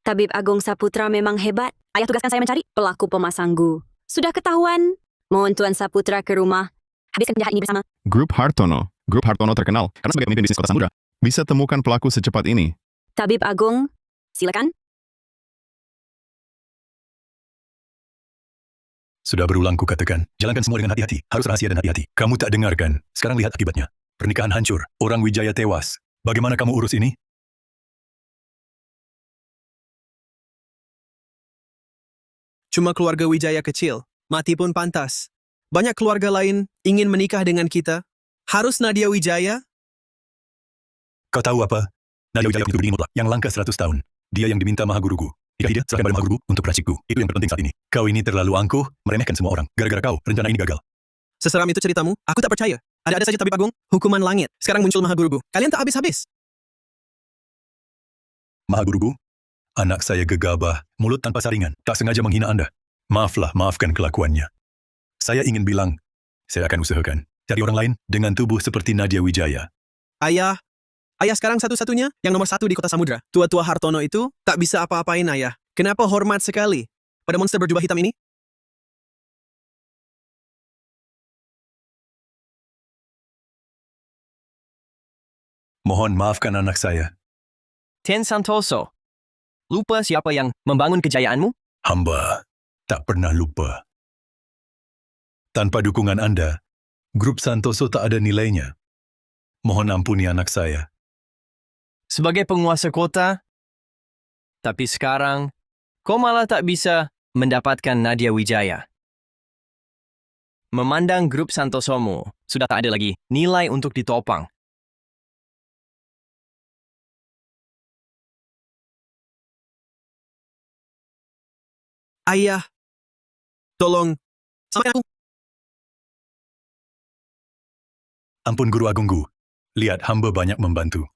Tabib Agung Saputra memang hebat. Ayah tugaskan saya mencari pelaku pemasanggu. Sudah ketahuan? Mohon Tuan Saputra ke rumah. Habiskan penjahat ini bersama. Grup Hartono. Grup Hartono terkenal karena sebagai pemimpin bisnis Kota Samudra. Bisa temukan pelaku secepat ini. Tabib Agung, silakan. Sudah berulang ku katakan, jalankan semua dengan hati-hati. Harus rahasia dan hati-hati. Kamu tak dengarkan. Sekarang lihat akibatnya. Pernikahan hancur. Orang Wijaya tewas. Bagaimana kamu urus ini? Cuma keluarga Wijaya kecil. Mati pun pantas. Banyak keluarga lain ingin menikah dengan kita. Harus Nadia Wijaya? Kau tahu apa? Nadia Wijaya itu berdiri mutlak. Yang langka 100 tahun. Dia yang diminta Maha Guruku. Jika tidak, serahkan pada Maha Guruku untuk racikku. Itu yang terpenting saat ini. Kau ini terlalu angkuh, meremehkan semua orang. Gara-gara kau, rencana ini gagal. Seseram itu ceritamu? Aku tak percaya. Ada-ada saja Tabib Agung, hukuman langit. Sekarang muncul Maha Guruku. Kalian tak habis-habis. Maha Guruku, anak saya gegabah, mulut tanpa saringan. Tak sengaja menghina Anda. Maaflah, maafkan kelakuannya. Saya ingin bilang, saya akan usahakan. Cari orang lain dengan tubuh seperti Nadia Wijaya. Ayah sekarang satu-satunya yang nomor 1 di Kota Samudra. Tua-tua Hartono itu tak bisa apa-apain ayah. Kenapa hormat sekali pada monster berjubah hitam ini? Mohon maafkan anak saya. Ten Santoso, lupa siapa yang membangun kejayaanmu? Hamba tak pernah lupa. Tanpa dukungan Anda, grup Santoso tak ada nilainya. Mohon ampuni anak saya. Sebagai penguasa kota, tapi sekarang kau malah tak bisa mendapatkan Nadia Wijaya. Memandang grup Santosomu, sudah tak ada lagi nilai untuk ditopang. Ayah, tolong, selamatkan aku. Ampun Guru Agunggu, lihat hamba banyak membantu.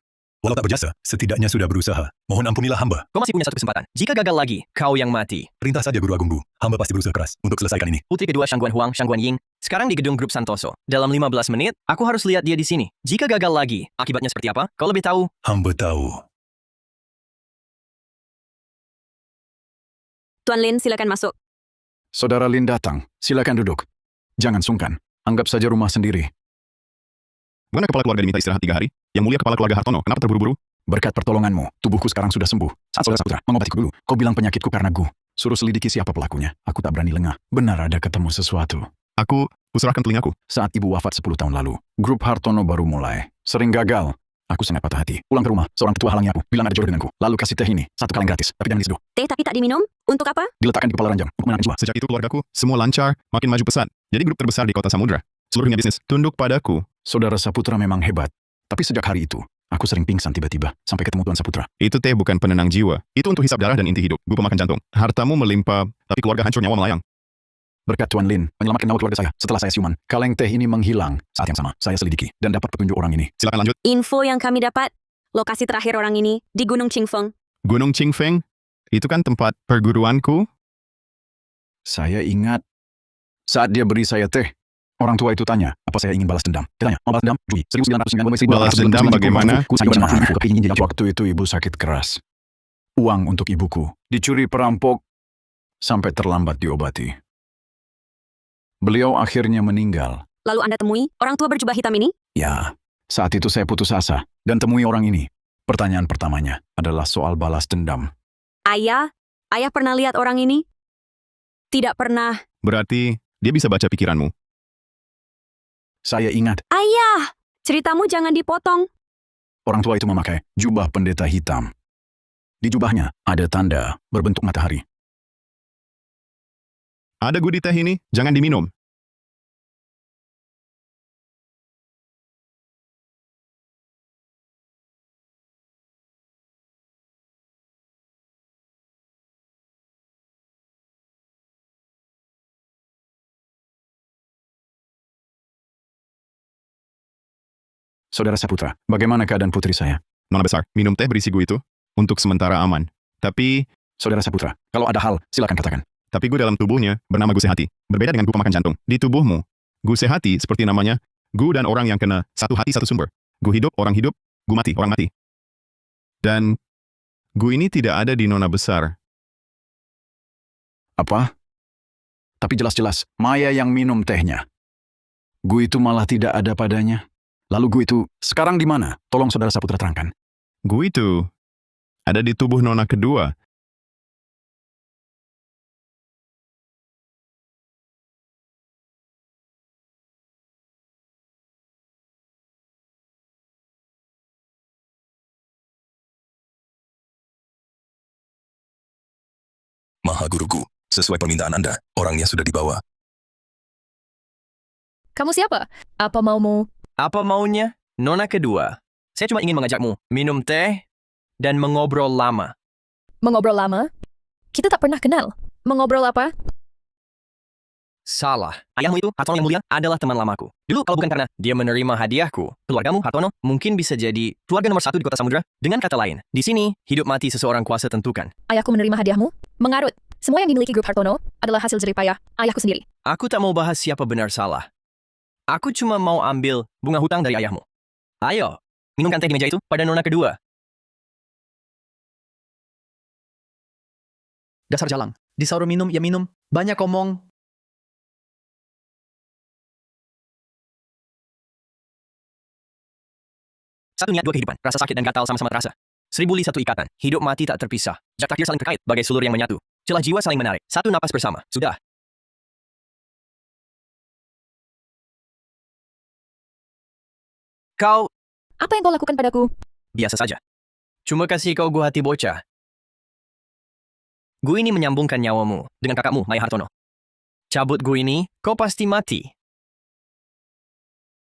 Walau tak berjasa, setidaknya sudah berusaha. Mohon ampunilah hamba. Kau masih punya satu kesempatan. Jika gagal lagi, kau yang mati. Perintah saja Guru Agunggu, hamba pasti berusaha keras untuk selesaikan ini. Putri kedua Shangguan Huang, Shangguan Ying, sekarang di gedung grup Santoso. Dalam 15 menit, aku harus lihat dia di sini. Jika gagal lagi, akibatnya seperti apa? Kau lebih tahu. Hamba tahu. Tuan Lin, silakan masuk. Saudara Lin datang. Silakan duduk. Jangan sungkan. Anggap saja rumah sendiri. Mana kepala keluarga diminta istirahat 3 hari? Yang mulia kepala keluarga Hartono, kenapa terburu-buru? Berkat pertolonganmu, tubuhku sekarang sudah sembuh. Saat saudara Saputra mengobatiku dulu, kau bilang penyakitku karena gu. Suruh selidiki siapa pelakunya. Aku tak berani lengah. Benar ada ketemu sesuatu. Aku serahkan telingaku. Saat ibu wafat 10 tahun lalu, grup Hartono baru mulai. Sering gagal. Aku sangat patah hati. Pulang ke rumah, seorang tetua halangi aku. Bilang ada jodoh denganku. Lalu kasih teh ini. 1 kaleng gratis. Tapi jangan diseduh. Teh tapi tak diminum? Untuk apa? Diletakkan di kepala ranjang. Untuk menangani jiwa. Sejak itu keluargaku semua lancar, makin maju pesat. Jadi grup terbesar di Kota Samudra. Seluruhnya bisnis tunduk padaku. Saudara Saputra memang hebat. Tapi sejak hari itu, aku sering pingsan tiba-tiba sampai ketemu Tuan Saputra. Itu teh bukan penenang jiwa. Itu untuk hisap darah dan inti hidup. Gue pemakan jantung. Hartamu melimpah, tapi keluarga hancur nyawa melayang. Berkat Tuan Lin, menyelamatkan nyawa keluarga saya. Setelah saya siuman, kaleng teh ini menghilang. Saat yang sama, saya selidiki dan dapat petunjuk orang ini. Silakan lanjut. Info yang kami dapat, lokasi terakhir orang ini di Gunung Qingfeng. Gunung Qingfeng? Itu kan tempat perguruanku? Saya ingat saat dia beri saya teh. Orang tua itu tanya, apa saya ingin balas dendam? Dia tanya, mau balas dendam? Jui, 1999. Balas dendam bagaimana? Waktu itu ibu sakit keras. Uang untuk ibuku dicuri perampok. sampai terlambat diobati. Beliau akhirnya meninggal. Lalu Anda temui orang tua berjubah hitam ini? Ya, saat itu saya putus asa dan temui orang ini. Pertanyaan pertamanya adalah soal balas dendam. Ayah pernah lihat orang ini? Tidak pernah. Berarti dia bisa baca pikiranmu. Saya ingat, Ayah, ceritamu jangan dipotong. orang tua itu memakai jubah pendeta hitam. Di jubahnya ada tanda berbentuk matahari. Ada gudi teh ini, jangan diminum. Saudara Saputra, bagaimana keadaan putri saya? Nona besar, minum teh berisi gu itu untuk sementara aman. Tapi, Saudara Saputra, kalau ada hal, silakan katakan. tapi gu dalam tubuhnya bernama gu sehati. Berbeda dengan gu pemakan jantung. Di tubuhmu, gu sehati seperti namanya, gu dan orang yang kena satu hati satu sumber. Gu hidup, orang mati, orang mati. Dan gu ini tidak ada di nona besar. Apa? Tapi jelas-jelas, Maya yang minum tehnya. Gu itu malah tidak ada padanya. Lalu gu itu sekarang di mana? Tolong Saudara Saputra terangkan. Gu itu ada di tubuh nona kedua. Maha Guruku, sesuai permintaan Anda, orangnya sudah dibawa. Kamu siapa? Apa maumu? Apa maunya? Nona kedua. Saya cuma ingin mengajakmu minum teh dan mengobrol lama. Mengobrol lama? Kita tak pernah kenal. Mengobrol apa? Salah. Ayahmu itu, Hartono yang mulia, adalah teman lamaku. Dulu kalau bukan karena dia menerima hadiahku, keluargamu, Hartono, mungkin bisa jadi keluarga nomor 1 di kota Samudra. Dengan kata lain, di sini, hidup mati seseorang kuasa tentukan. Ayahku menerima hadiahmu? Mengarut. Semua yang dimiliki grup Hartono adalah hasil jeripayah ayahku sendiri. Aku tak mau bahas siapa benar salah. Aku cuma mau ambil bunga hutang dari ayahmu. Ayo, minumkan teh di meja itu pada nona kedua. Dasar jalang. Disuruh minum, ya minum. Banyak omong. Satu niat, dua kehidupan. Rasa sakit dan gatal sama-sama terasa. 1000 li satu ikatan. Hidup mati tak terpisah. Jak takdir saling terkait, bagai sulur yang menyatu. Celah jiwa saling menarik. Satu napas bersama. Sudah. Kau Apa yang kau lakukan padaku? biasa saja. Cuma kasih kau gua hati bocah. Gu ini menyambungkan nyawamu dengan kakakmu, Maya Hartono. Cabut gu ini, kau pasti mati.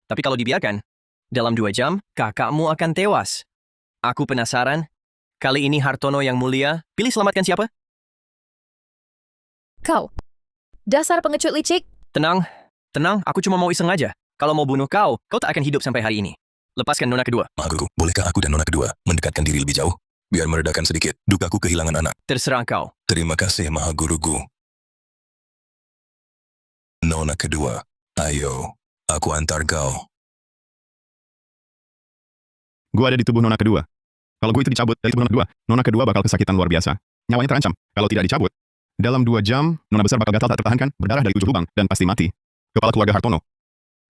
Tapi kalau dibiarkan, dalam 2 jam, kakakmu akan tewas. Aku penasaran, kali ini Hartono yang mulia, pilih selamatkan siapa? Kau. Dasar pengecut licik. Tenang, aku cuma mau iseng aja. Kalau mau bunuh kau, kau tak akan hidup sampai hari ini. Lepaskan nona kedua. Maha Guruku, bolehkah aku dan nona kedua mendekatkan diri lebih jauh? Biar meredakan sedikit dukaku kehilangan anak. Terserah kau. Terima kasih, Maha Guruku. Nona kedua, ayo, aku antar kau. Gue ada di tubuh nona kedua. Kalau gue itu dicabut dari tubuh nona kedua bakal kesakitan luar biasa. Nyawanya terancam. Kalau tidak dicabut, dalam 2 jam, nona besar bakal gatal tak tertahankan, berdarah dari 7 lubang, dan pasti mati. Kepala keluarga Hartono.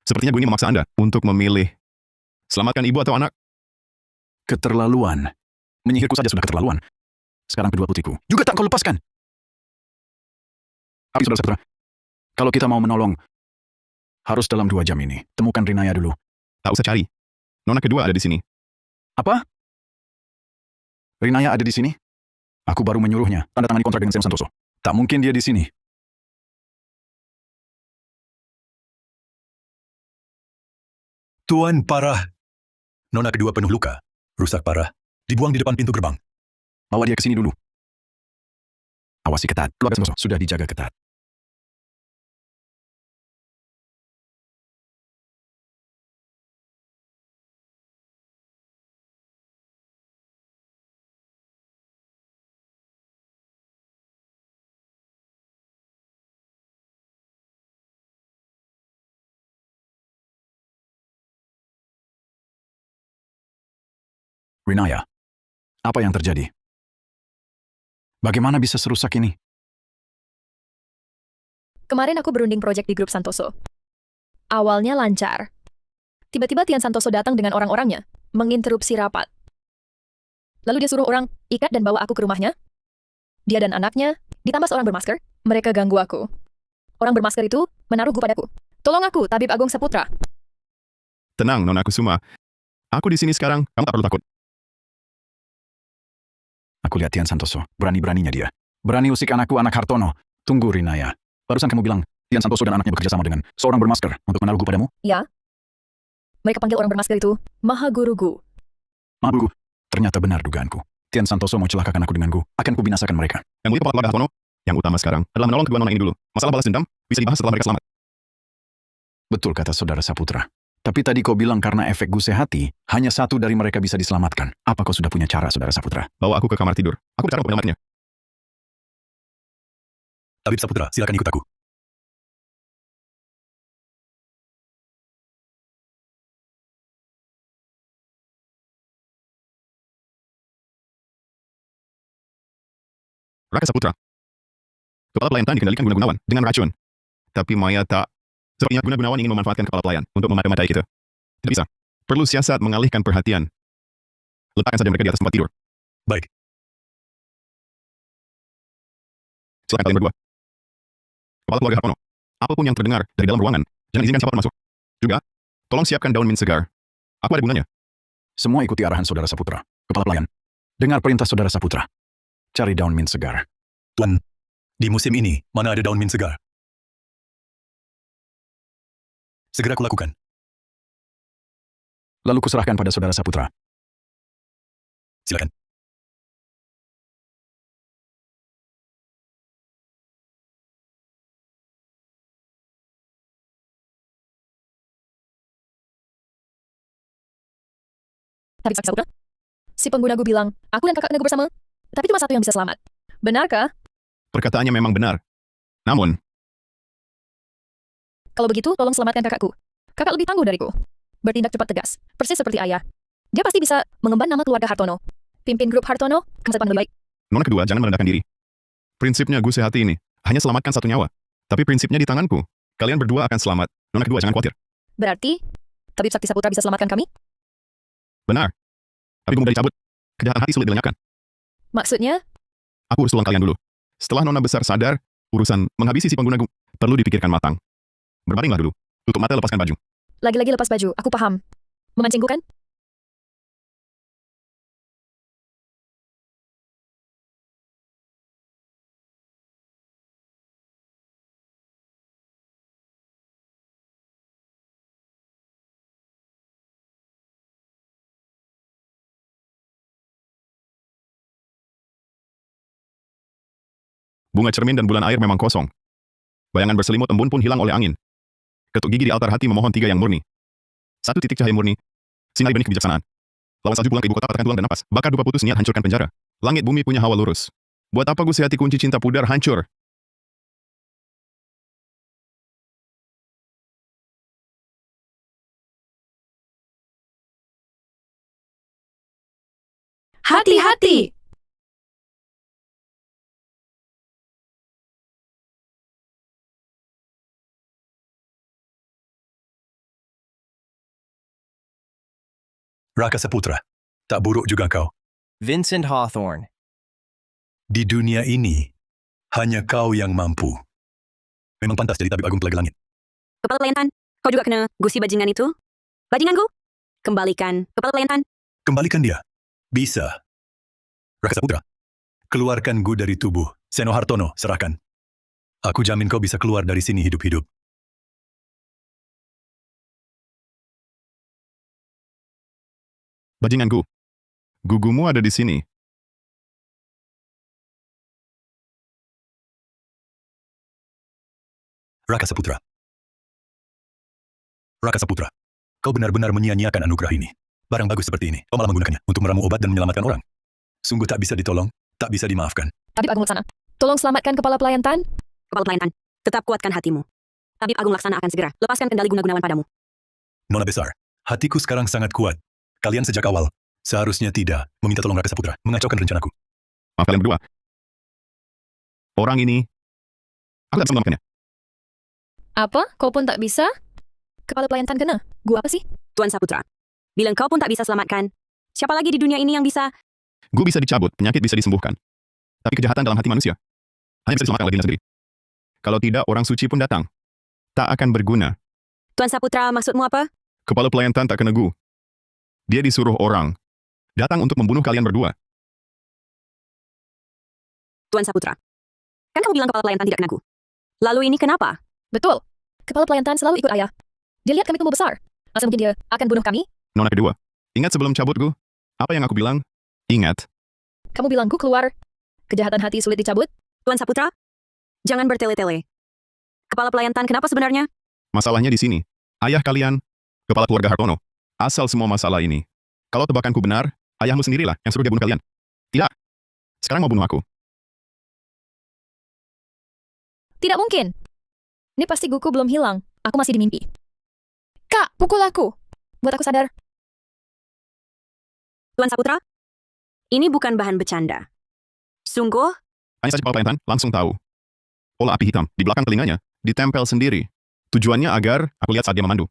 Sepertinya gue ini memaksa Anda untuk memilih. Selamatkan ibu atau anak? Keterlaluan. Menyihirku saja sudah keterlaluan. Sekarang kedua putriku. Juga tak kau lepaskan. Tapi Saudara Saputra, kalau kita mau menolong, harus dalam 2 jam ini. Temukan Rinaya dulu. Tak usah cari. Nona kedua ada di sini. Apa? Rinaya ada di sini? Aku baru menyuruhnya tanda tangani kontrak dengan Seno Santoso. Tak mungkin dia di sini. Tuan parah. Nona kedua penuh luka. Rusak parah. Dibuang di depan pintu gerbang. Bawa dia ke sini dulu. Awasi ketat. Keluarga Santoso sudah dijaga ketat. Rinaya, apa yang terjadi? Bagaimana bisa serusak ini? Kemarin aku berunding project di grup Santoso. Awalnya lancar. Tiba-tiba Tian Santoso datang dengan orang-orangnya, menginterupsi rapat. Lalu dia suruh orang ikat dan bawa aku ke rumahnya. Dia dan anaknya, ditambah seorang bermasker, mereka ganggu aku. Orang bermasker itu menaruh gu padaku. Tolong aku, Tabib Agung Saputra. Tenang, Nona Kusuma. Aku di sini sekarang, kamu tak perlu takut. Aku lihat Tian Santoso, berani-beraninya dia. Berani usik anakku, anak Hartono. Tunggu, Rinaya. Barusan kamu bilang, Tian Santoso dan anaknya bekerja sama dengan seorang bermasker untuk menaruh gu padamu? Ya. Mereka panggil orang bermasker itu Maha Guru Gu. Maaf, Guru. Ternyata benar dugaanku. Tian Santoso mau celakakan aku dengan gu. Akan kubinasakan mereka. Yang mulia kepala keluarga Hartono, yang utama sekarang adalah menolong kedua nona ini dulu. Masalah balas dendam bisa dibahas setelah mereka selamat. Betul kata saudara Saputra. Tapi tadi kau bilang karena efek gu sehati, hanya satu dari mereka bisa diselamatkan. Apa kau sudah punya cara, saudara Saputra? Bawa aku ke kamar tidur. Aku bicara untuk menyelamatkannya. Tabib Saputra, silakan ikut aku. Raka Saputra. Kepala pelayan Tan dikendalikan guna-gunawan dengan racun. Tapi Maya tak. Sepertinya guna-gunawan ingin memanfaatkan kepala pelayan untuk memata-matai kita. Tidak bisa. Perlu siasat mengalihkan perhatian. Letakkan saja mereka di atas tempat tidur. Baik. Silakan kalian berdua. Kepala keluarga Hartono. Apapun yang terdengar dari dalam ruangan, jangan izinkan siapapun masuk. Juga, tolong siapkan daun mint segar. Aku ada gunanya. Semua ikuti arahan saudara Saputra. Kepala pelayan. Dengar perintah saudara Saputra. Cari daun mint segar. Tuan, di musim ini, mana ada daun mint segar? Segera kulakukan. Lalu kuserahkan pada saudara Saputra. Silakan. Tabib Saputra? Si pengguna gu bilang, aku dan kakak kena gu bersama. Tapi cuma satu yang bisa selamat. Benarkah? Perkataannya memang benar. Namun, Kalau begitu, tolong selamatkan kakakku. Kakak lebih tangguh dariku. Bertindak cepat tegas, persis seperti ayah. Dia pasti bisa mengemban nama keluarga Hartono. Pimpin grup Hartono, masa depan lebih baik. nona kedua jangan merendahkan diri. Prinsipnya gu sehati ini, hanya selamatkan satu nyawa. Tapi prinsipnya di tanganku. Kalian berdua akan selamat. Nona kedua jangan khawatir. Berarti, Tabib Sakti Saputra bisa selamatkan kami? Benar. Tapi gue mudah dicabut. Kejahatan hati sulit dilenyapkan. Maksudnya? Aku urus tulang kalian dulu. Setelah nona besar sadar, urusan menghabisi si pengguna gu perlu dipikirkan matang. Berbaringlah dulu. Tutup mata, lepaskan baju. Lagi-lagi lepas baju, aku paham. Memancing gu kan? Bunga cermin dan bulan air memang kosong. Bayangan berselimut embun pun hilang oleh angin. Ketuk gigi di altar hati memohon 3 yang murni. 1 titik cahaya murni. Sinari benih kebijaksanaan. Lawan salju pulang ke ibu kota, patahkan tulang dan napas. Bakar dupa putus niat, hancurkan penjara. Langit bumi punya hawa lurus. Buat apa gue sehati kunci cinta pudar hancur? Hati-hati! Raka Saputra, tak buruk juga kau. Vincent Hawthorne. Di dunia ini, hanya kau yang mampu. Memang pantas jadi tabib agung Telaga Langit. Kepala pelayan Tan, kau juga kena gusi bajingan itu? Bajinganku? Kembalikan kepala pelayan Tan. Kembalikan dia. Bisa. Raka Saputra, keluarkan gu dari tubuh. Seno Hartono, serahkan. Aku jamin kau bisa keluar dari sini hidup-hidup. Bajingan gu. Gugumu ada di sini. Raka Saputra. Raka Saputra, kau benar-benar menyia-nyiakan anugerah ini. Barang bagus seperti ini, kau malah menggunakannya untuk meramu obat dan menyelamatkan orang. Sungguh tak bisa ditolong, tak bisa dimaafkan. Tabib Agung Laksana, tolong selamatkan kepala pelayan Tan. Kepala pelayan Tan, tetap kuatkan hatimu. Tabib Agung Laksana akan segera lepaskan kendali guna-gunawan padamu. Nona besar, hatiku sekarang sangat kuat. Kalian sejak awal seharusnya tidak meminta tolong Raka Saputra, mengacaukan rencanaku. Maaf kalian berdua. Orang ini, aku tak bisa melakukannya. Apa? Kau pun tak bisa? Kepala pelayan Tan kena. Gua apa sih? Tuan Saputra, bila kau pun tak bisa selamatkan, siapa lagi di dunia ini yang bisa? Gu bisa dicabut, penyakit bisa disembuhkan. Tapi kejahatan dalam hati manusia hanya bisa diselamatkan oleh dirinya sendiri. Kalau tidak, orang suci pun datang. Tak akan berguna. Tuan Saputra, maksudmu apa? Kepala pelayan Tan tak kena Gu. Dia disuruh orang datang untuk membunuh kalian berdua. Tuan Saputra, kan kamu bilang kepala pelayan Tan tidak kena Gu. Lalu ini kenapa? Betul. Kepala pelayan Tan selalu ikut ayah. Dia lihat kami tumbuh besar. Masa mungkin dia akan bunuh kami? Nona kedua, ingat sebelum cabut Gu? Apa yang aku bilang? Ingat. Kamu bilang Gu keluar. Kejahatan hati sulit dicabut? Tuan Saputra, jangan bertele-tele. Kepala pelayan Tan kenapa sebenarnya? Masalahnya di sini. Ayah kalian, kepala keluarga Hartono. Asal semua masalah ini. Kalau tebakanku benar, ayahmu sendirilah yang suruh dia bunuh kalian. Tidak. Sekarang mau bunuh aku. Tidak mungkin. Ini pasti Guku belum hilang. Aku masih di mimpi. Kak, pukul aku. Buat aku sadar. Tuan Saputra, ini bukan bahan bercanda. Sungguh? Hanya saja kepala pelayan Tan langsung tahu. Pola api hitam di belakang telinganya ditempel sendiri. Tujuannya agar aku lihat saat dia memandu.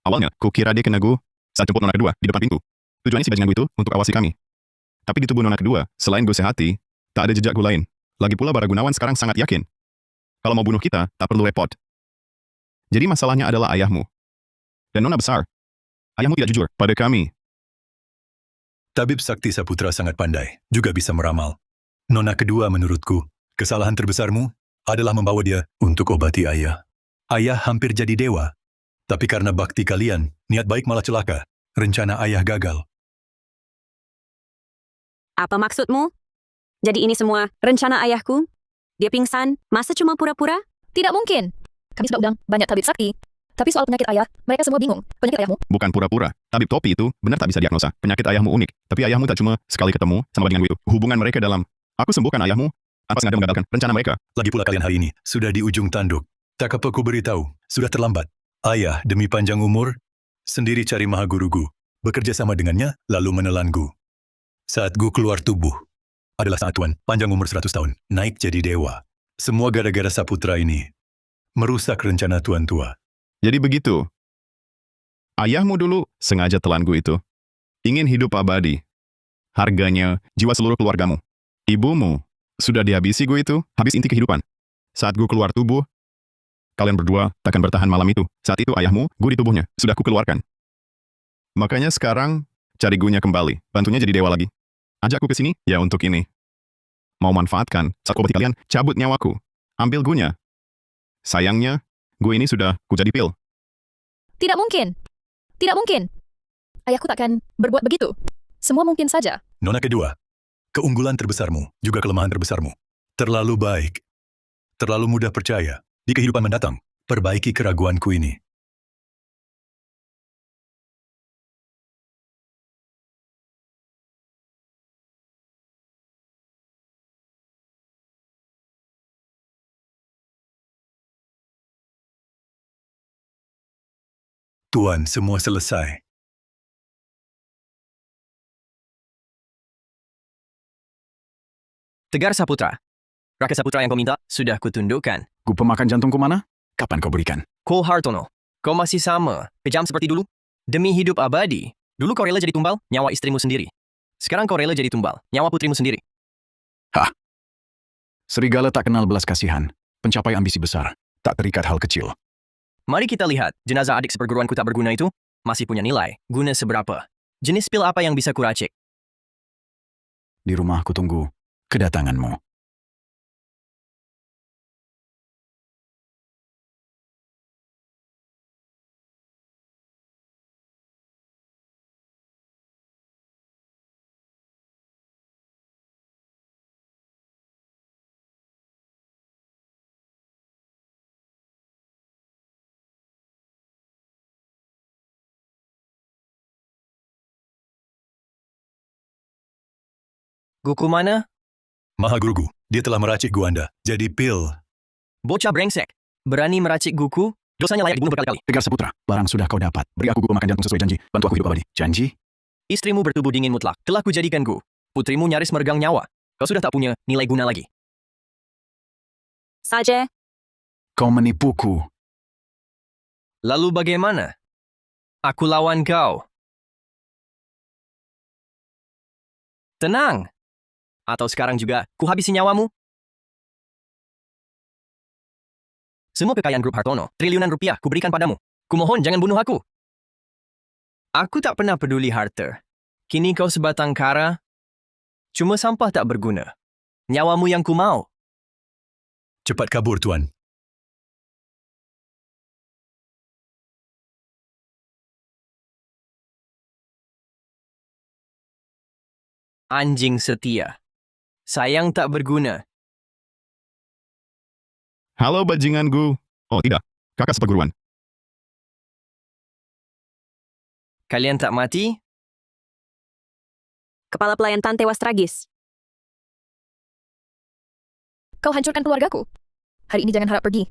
Awalnya, kukira dia kena Gu saat jemput nona kedua di depan pintu. Tujuannya si bajingan Gu itu untuk awasi kami. Tapi di tubuh nona kedua, selain Gu sehati, tak ada jejak Gu lain. Lagi pula para Gunawan sekarang sangat yakin. Kalau mau bunuh kita, tak perlu repot. Jadi masalahnya adalah ayahmu. Dan nona besar. Ayahmu tidak jujur pada kami. Tabib Sakti Saputra sangat pandai, juga bisa meramal. Nona kedua menurutku, kesalahan terbesarmu adalah membawa dia untuk obati ayah. Ayah hampir jadi dewa. Tapi karena bakti kalian, niat baik malah celaka. Rencana ayah gagal. Apa maksudmu? Jadi ini semua rencana ayahku? Dia pingsan, masa cuma pura-pura? Tidak mungkin. Kami sudah undang banyak tabib sakti. Tapi soal penyakit ayah, mereka semua bingung. Penyakit ayahmu? Bukan pura-pura. Tabib topi itu benar tak bisa diagnosa. Penyakit ayahmu unik. Tapi ayahmu tak cuma sekali ketemu sama bajingan Gu itu. Hubungan mereka dalam, aku sembuhkan ayahmu, tanpa sengaja menggagalkan rencana mereka. Lagi pula kalian hari ini sudah di ujung tanduk. Tak apa ku beritahu, sudah terlambat. Ayah demi panjang umur, sendiri cari maha guru Gu. Bekerja sama dengannya, lalu menelan Gu. Saat Gu keluar tubuh, adalah saat Tuan, panjang umur 100 tahun, naik jadi dewa. Semua gara-gara Saputra ini. Merusak rencana Tuan tua. Jadi begitu. Ayahmu dulu sengaja telan Gu itu. Ingin hidup abadi. Harganya jiwa seluruh keluargamu. Ibumu sudah dihabisi Gu itu, habis inti kehidupan. Saat Gu keluar tubuh, kalian berdua takkan bertahan malam itu. Saat itu ayahmu, Gu di tubuhnya, sudah ku keluarkan. Makanya sekarang, cari Gu-nya kembali. Bantunya jadi dewa lagi. Ajakku ke sini, ya untuk ini. Mau manfaatkan, saat obati kalian, cabut nyawaku. Ambil Gu-nya. Sayangnya, Gu ini sudah ku jadi pil. Tidak mungkin. Tidak mungkin. Ayahku takkan berbuat begitu. Semua mungkin saja. Nona kedua, keunggulan terbesarmu, juga kelemahan terbesarmu. Terlalu baik. Terlalu mudah percaya. Di kehidupan mendatang, perbaiki keraguanku ini. Tuan, semua selesai. Tegar Saputra. Raka Saputra yang kau minta, sudah kutundukkan. Gu pemakan jantungku mana? Kapan kau berikan? Cole Hartono, kau masih sama, kejam seperti dulu? Demi hidup abadi, dulu kau rela jadi tumbal, nyawa istrimu sendiri. Sekarang kau rela jadi tumbal, nyawa putrimu sendiri. Hah? Serigala tak kenal belas kasihan. Pencapai ambisi besar, tak terikat hal kecil. Mari kita lihat, jenazah adik seperguruanku tak berguna itu masih punya nilai, guna seberapa. Jenis pil apa yang bisa kuracik? Di rumah ku tunggu kedatanganmu. Guku mana? Maha Guru Gu, dia telah meracik Gu Anda. Jadi pil. Bocah brengsek. Berani meracik Guku, dosanya layak dibunuh berkali-kali. Tegar Saputra, barang sudah kau dapat. Beri aku Gu makan jantung sesuai janji. Bantu aku hidup abadi. Janji? Istrimu bertubuh dingin mutlak. Telah kujadikan Gu. Putrimu nyaris meregang nyawa. Kau sudah tak punya nilai guna lagi. Saja. Kau menipuku. Lalu bagaimana? Aku lawan kau. Tenang. Atau sekarang juga, ku habisi nyawamu. Semua kekayaan grup Hartono, triliunan rupiah, ku berikan padamu. Kumohon jangan bunuh aku. Aku tak pernah peduli harta. Kini kau sebatang kara, cuma sampah tak berguna. Nyawamu yang ku mau. Cepat kabur, Tuan. Anjing setia. Sayang tak berguna. Halo bajinganku. Oh tidak, kakak seperguruan. Kalian tak mati? Kepala pelayan Tan tewas tragis. Kau hancurkan keluargaku. Hari ini jangan harap pergi.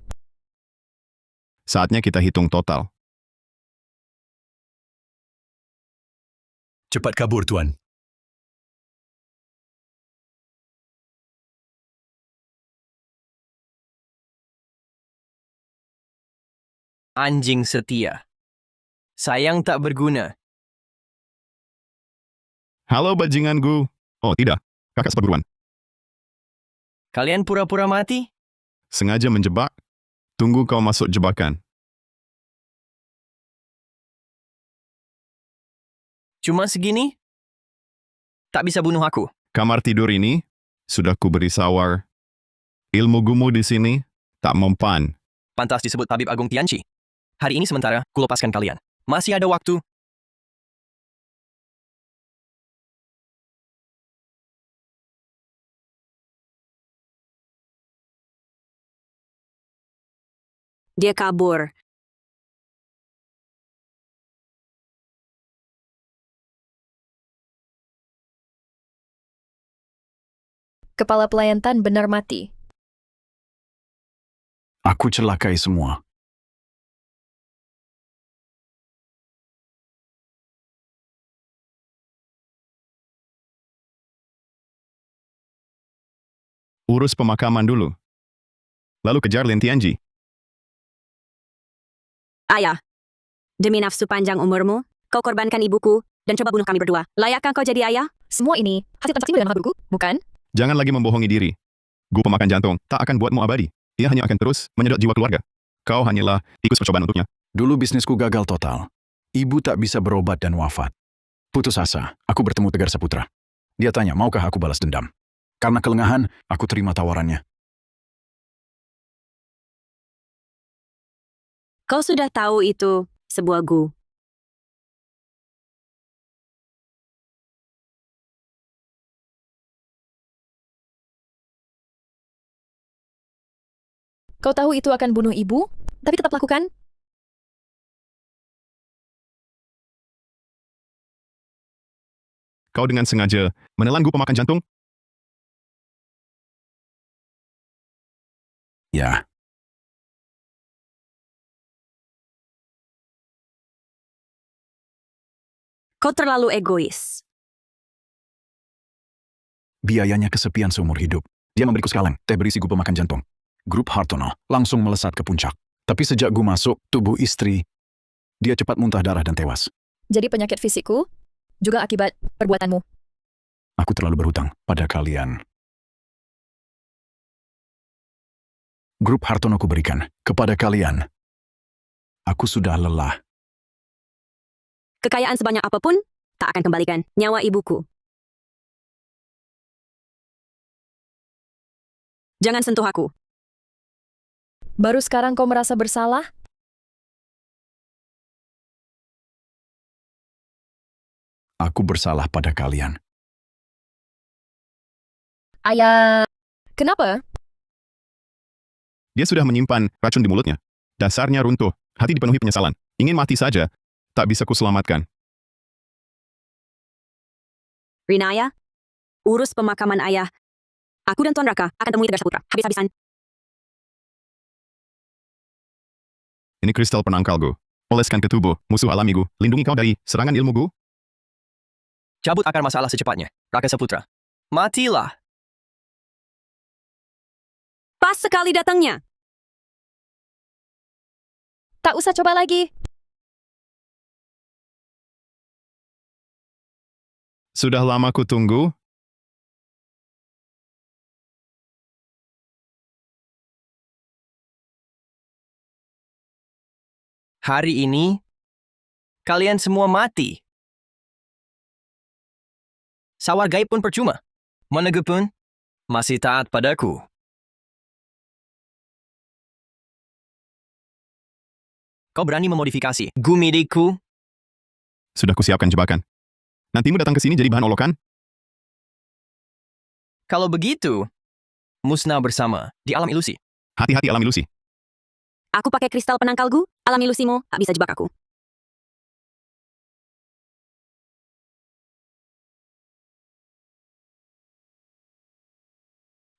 Saatnya kita hitung total. Cepat kabur, Tuan. Anjing setia. Sayang tak berguna. Halo bajinganku. Oh tidak, kakak seperguruan. Kalian pura-pura mati? Sengaja menjebak. Tunggu kau masuk jebakan. Cuma segini? Tak bisa bunuh aku. Kamar tidur ini sudah kuberi sawar. Ilmu gumu di sini tak mempan. Pantas disebut Tabib Agung Tianchi. Hari ini sementara, ku lepaskan kalian. Masih ada waktu. Dia kabur. Kepala pelayan Tan benar mati. Aku celakai semua. Urus pemakaman dulu. Lalu kejar Lin Tianji. Ayah, demi nafsu panjang umurmu, kau korbankan ibuku dan coba bunuh kami berdua. Layakkah kau jadi ayah? Semua ini hasil transaksimu dengan guruku, bukan? Jangan lagi membohongi diri. Gu pemakan jantung tak akan buatmu abadi. Ia hanya akan terus menyedot jiwa keluarga. Kau hanyalah tikus percobaan untuknya. Dulu bisnisku gagal total. Ibu tak bisa berobat dan wafat. Putus asa, aku bertemu Tegar Saputra. Dia tanya, maukah aku balas dendam? Karena kelengahan, aku terima tawarannya. Kau sudah tahu itu sebuah gu. Kau tahu itu akan bunuh ibu, tapi tetap lakukan? Kau dengan sengaja menelan gu pemakan jantung? Ya, Kau terlalu egois. biayanya kesepian seumur hidup. Dia memberiku sekalang, teh berisi gu pemakan jantung. Grup Hartono langsung melesat ke puncak. Tapi sejak gu masuk tubuh istri, dia cepat muntah darah dan tewas. Jadi penyakit fisikku juga akibat perbuatanmu. Aku terlalu berhutang pada kalian. Grup Hartono ku berikan kepada kalian. Aku sudah lelah. Kekayaan sebanyak apapun tak akan kembalikan nyawa ibuku. Jangan sentuh aku. Baru sekarang kau merasa bersalah? Aku bersalah pada kalian. Ayah. Kenapa? Dia sudah menyimpan racun di mulutnya. Dasarnya runtuh, hati dipenuhi penyesalan. Ingin mati saja, tak bisa kuselamatkan. Rinaya, urus pemakaman ayah. Aku dan Tuan Raka akan temui Tegar Saputra. Habis-habisan. Ini kristal penangkal gu. Oleskan ke tubuh, musuh alami gu. Lindungi kau dari serangan ilmu gu. Cabut akar masalah secepatnya. Raka Saputra. Matilah. Pas sekali datangnya. Tak usah coba lagi. Sudah lama ku tunggu. Hari ini, kalian semua mati. Sawar gaib pun percuma. Montague pun masih taat padaku. Kau berani memodifikasi gumidikku? Sudah kusiapkan jebakan. Nantimu datang ke sini jadi bahan olokan? Kalau begitu, musnah bersama di alam ilusi. Hati-hati alam ilusi. Aku pakai kristal penangkalgu, alam ilusimu tak bisa jebak aku.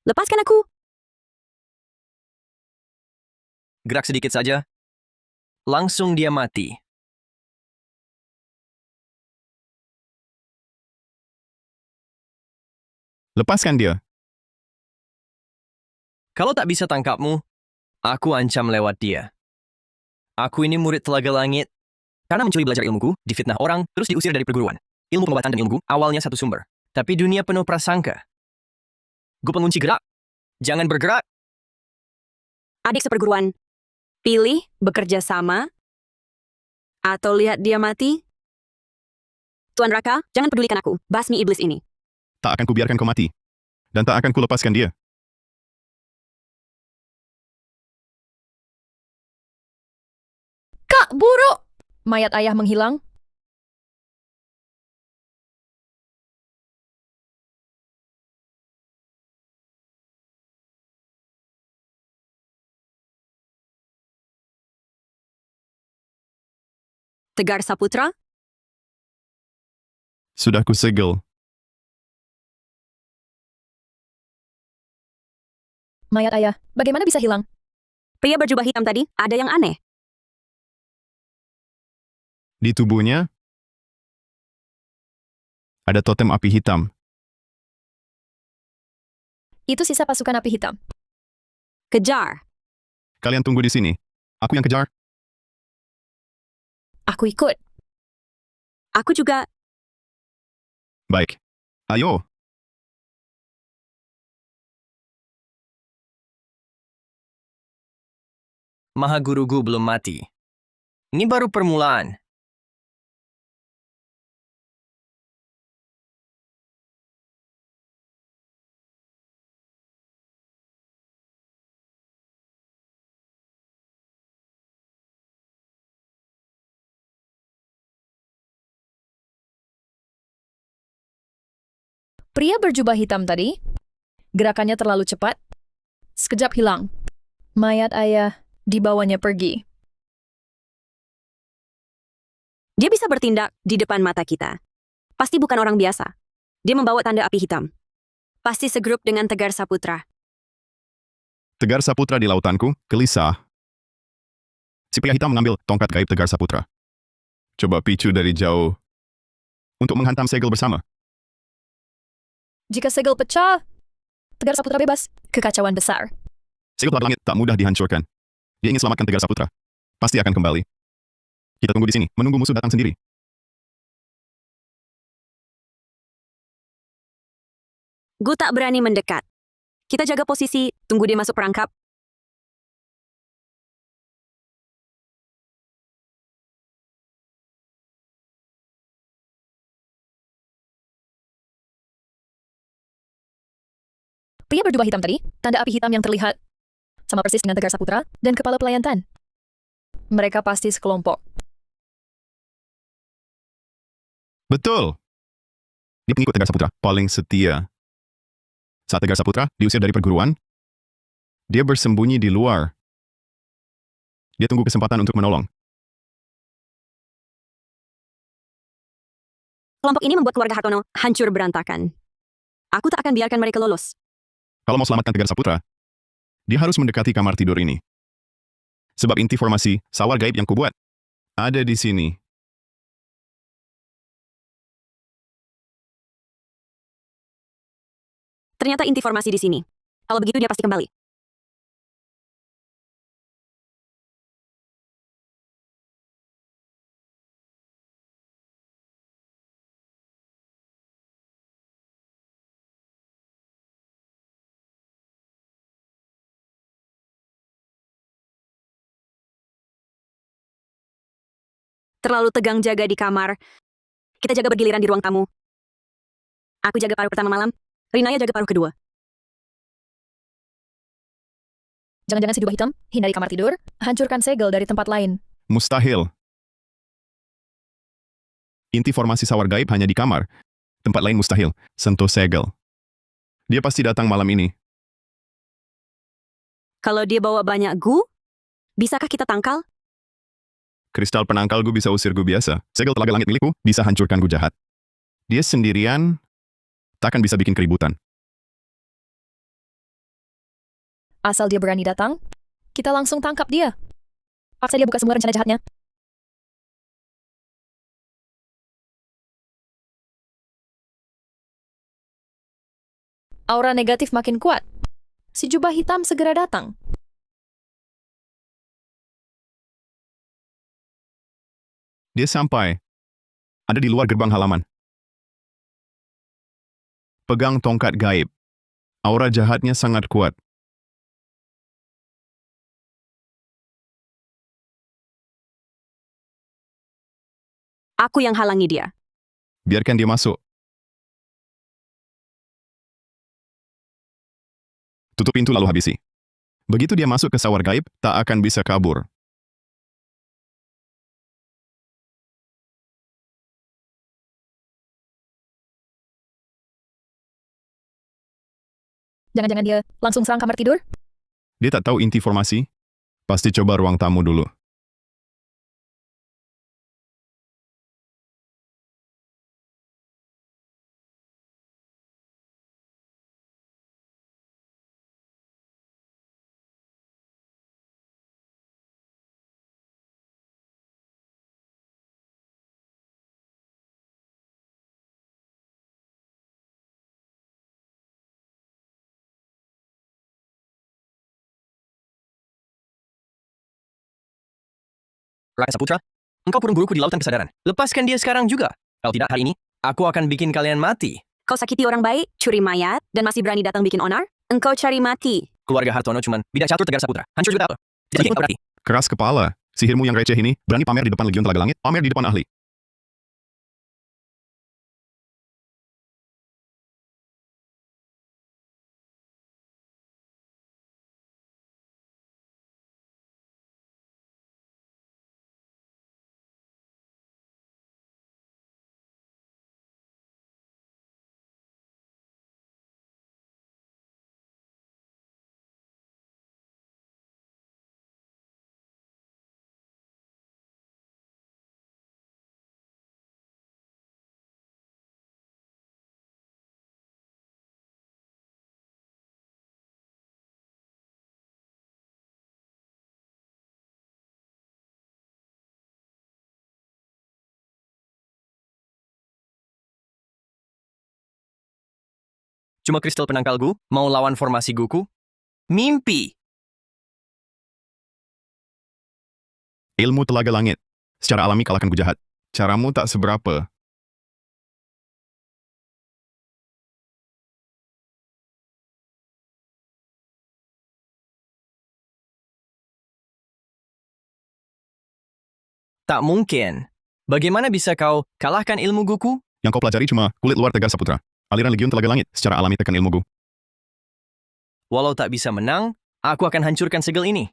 Lepaskan aku. Gerak sedikit saja, langsung dia mati. Lepaskan dia. Kalau tak bisa tangkapmu, aku ancam lewat dia. Aku ini murid Telaga Langit. Karena mencuri belajar ilmuku, difitnah orang, terus diusir dari perguruan. Ilmu pengobatan dan ilmuku awalnya satu sumber. Tapi dunia penuh prasangka. Gue pengunci gerak. Jangan bergerak. Adik seperguruan, pilih bekerja sama atau lihat dia mati. Tuan Raka, jangan pedulikan aku. Basmi iblis ini. Tak akan kubiarkan kau mati. Dan tak akan kulepaskan dia. Kak, buruk! Mayat ayah menghilang. Tegar Saputra, Sudah kusegel. Mayat ayah, bagaimana bisa hilang? pria berjubah hitam tadi, ada yang aneh. Di tubuhnya ada totem api hitam. Itu sisa pasukan api hitam. Kejar. Kalian tunggu di sini. Aku yang kejar. Aku ikut. Aku juga. Baik. Ayo. Maha Gurugu belum mati. Ini baru permulaan. Pria berjubah hitam tadi, gerakannya terlalu cepat, sekejap hilang. Mayat ayah dibawanya pergi. Dia bisa bertindak di depan mata kita. Pasti bukan orang biasa. Dia membawa tanda api hitam. Pasti segrup dengan Tegar Saputra. Tegar Saputra di lautanku, gelisah. Si pria hitam mengambil tongkat gaib Tegar Saputra. Coba picu dari jauh untuk menghantam segel bersama. Jika segel pecah, Tegar Saputra bebas. Kekacauan besar. Segel pelat langit tak mudah dihancurkan. Dia ingin selamatkan Tegar Saputra. Pasti akan kembali. Kita tunggu di sini, menunggu musuh datang sendiri. Gue tak berani mendekat. Kita jaga posisi, tunggu dia masuk perangkap. Pria berjubah hitam tadi, tanda api hitam yang terlihat, sama persis dengan Tegar Saputra dan kepala pelayan Tan. Mereka pasti sekelompok. Betul. Dia pengikut Tegar Saputra, paling setia. Saat Tegar Saputra diusir dari perguruan, dia bersembunyi di luar. Dia tunggu kesempatan untuk menolong. Kelompok ini membuat keluarga Hartono hancur berantakan. Aku tak akan biarkan mereka lolos. Kalau mau selamatkan Tegar Saputra, dia harus mendekati kamar tidur ini. Sebab inti formasi sawar gaib yang kubuat ada di sini. Ternyata inti formasi di sini. Kalau begitu dia pasti kembali. terlalu tegang jaga di kamar. Kita jaga bergiliran di ruang tamu. Aku jaga paruh pertama malam, Rinaya jaga paruh kedua. Jangan-jangan si jubah hitam, hindari kamar tidur, hancurkan segel dari tempat lain. Mustahil. Inti formasi sawar gaib hanya di kamar. Tempat lain mustahil. Sentuh segel. Dia pasti datang malam ini. Kalau dia bawa banyak gu, bisakah kita tangkal? Kristal penangkal gu bisa usir gu biasa. Segel telaga langit milikku bisa hancurkan gu jahat. Dia sendirian takkan bisa bikin keributan. Asal dia berani datang, kita langsung tangkap dia. Paksa dia buka semua rencana jahatnya. Aura negatif makin kuat. Si jubah hitam segera datang. Dia sampai. Ada di luar gerbang halaman. Pegang tongkat gaib. Aura jahatnya sangat kuat. Aku yang halangi dia. Biarkan dia masuk. Tutup pintu lalu habisi. Begitu dia masuk ke sawar gaib, tak akan bisa kabur. Jangan-jangan dia langsung serang kamar tidur? Dia tak tahu inti formasi. Pasti coba ruang tamu dulu. Raka Saputra, engkau purun guruku di lautan kesadaran. Lepaskan dia sekarang juga. Kalau tidak hari ini, aku akan bikin kalian mati. Kau sakiti orang baik, curi mayat, dan masih berani datang bikin onar? Engkau cari mati. Keluarga Hartono cuman bidak catur Tegar Saputra. Hancur juga apa? Jadi engkau berarti. Keras kepala. Sihirmu yang receh ini berani pamer di depan Legion Telaga Langit, pamer di depan ahli. Cuma kristal penangkal gu, mau lawan formasi guku? Mimpi! Ilmu Telaga Langit. Secara alami kalahkan gu jahat. Caramu tak seberapa. Tak mungkin. Bagaimana bisa kau kalahkan ilmu guku? Yang kau pelajari cuma kulit luar Tegar Saputra. Aliran Legion Telaga Langit secara alami tekan ilmu gu. Walau tak bisa menang, aku akan hancurkan segel ini.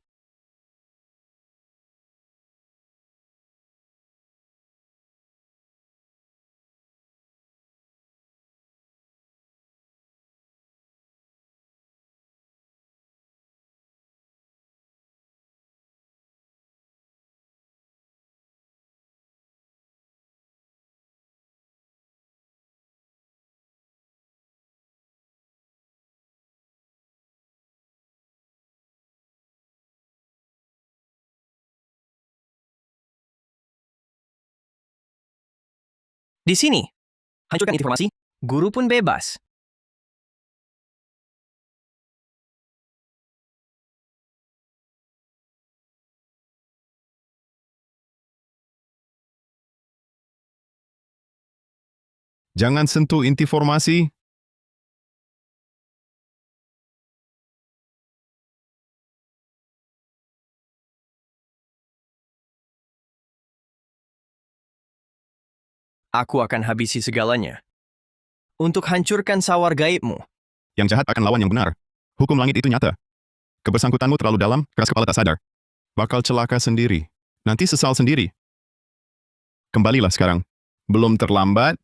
Di sini, hancurkan informasi, guru pun bebas. Jangan sentuh inti formasi. aku akan habisi segalanya. Untuk hancurkan sawar gaibmu. Yang jahat akan lawan yang benar. Hukum langit itu nyata. Kebersangkutanmu terlalu dalam, keras kepala tak sadar. Bakal celaka sendiri. Nanti sesal sendiri. Kembalilah sekarang. Belum terlambat.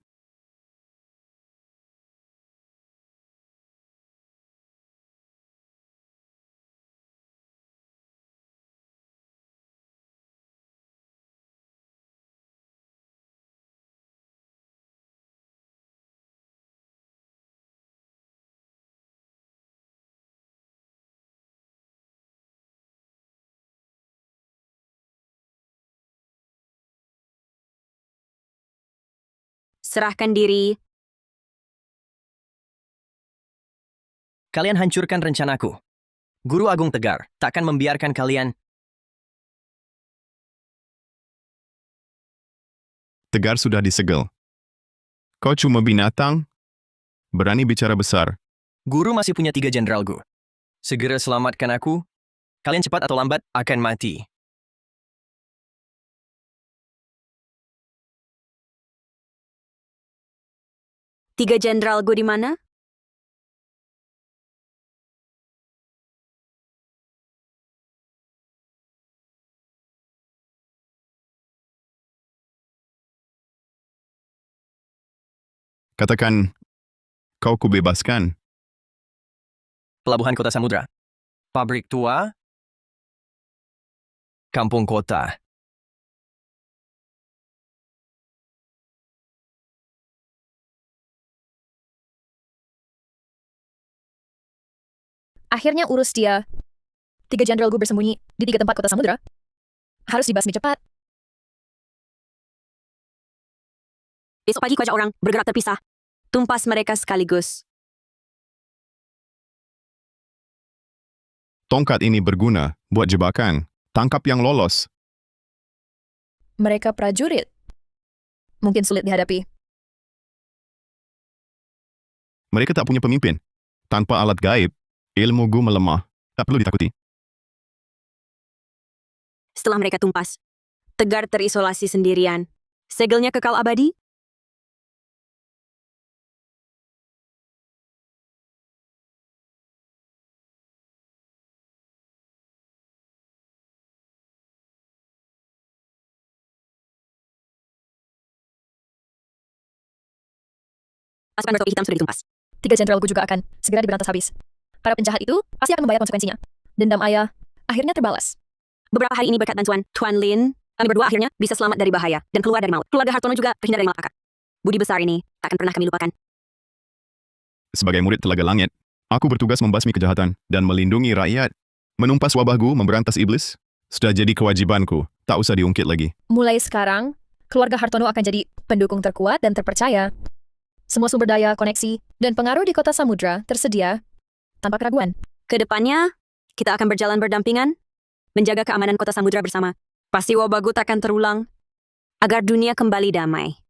Serahkan diri. Kalian hancurkan rencanaku. Guru Agung tegar, takkan membiarkan kalian. Tegar sudah disegel. Kau cuma binatang, berani bicara besar. Guru masih punya 3 jenderal Gu. Segera selamatkan aku. Kalian cepat atau lambat akan mati. Tiga jenderal gue di mana? Katakan, kau kubebaskan. Pelabuhan Kota Samudra. Pabrik tua. Kampung kota. Akhirnya urus dia. 3 jenderal gue bersembunyi di 3 tempat kota samudra. Harus dibasmi cepat. Besok pagi ku ajak orang bergerak terpisah. Tumpas mereka sekaligus. Tongkat ini berguna buat jebakan. Tangkap yang lolos. Mereka prajurit. Mungkin sulit dihadapi. Mereka tak punya pemimpin. Tanpa alat gaib, ilmu Gu melemah. Tak perlu ditakuti. Setelah mereka tumpas, Tegar terisolasi sendirian. Segelnya kekal abadi? Pasukan bertopi hitam sudah ditumpas. 3 jenderal gue juga akan segera diberantas habis. Para penjahat itu pasti akan membayar konsekuensinya. Dendam ayah akhirnya terbalas. Beberapa hari ini berkat bantuan Tuan Lin, kami berdua akhirnya bisa selamat dari bahaya dan keluar dari maut. Keluarga Hartono juga terhindar dari malapetaka. Budi besar ini takkan pernah kami lupakan. Sebagai murid Telaga Langit, aku bertugas membasmi kejahatan dan melindungi rakyat. Menumpas wabah Gu memberantas iblis sudah jadi kewajibanku. Tak usah diungkit lagi. Mulai sekarang, keluarga Hartono akan jadi pendukung terkuat dan terpercaya. Semua sumber daya, koneksi, dan pengaruh di kota samudra tersedia tanpa keraguan. Kedepannya, kita akan berjalan berdampingan, menjaga keamanan kota samudra bersama. Pasti wabah Gu takkan terulang, agar dunia kembali damai.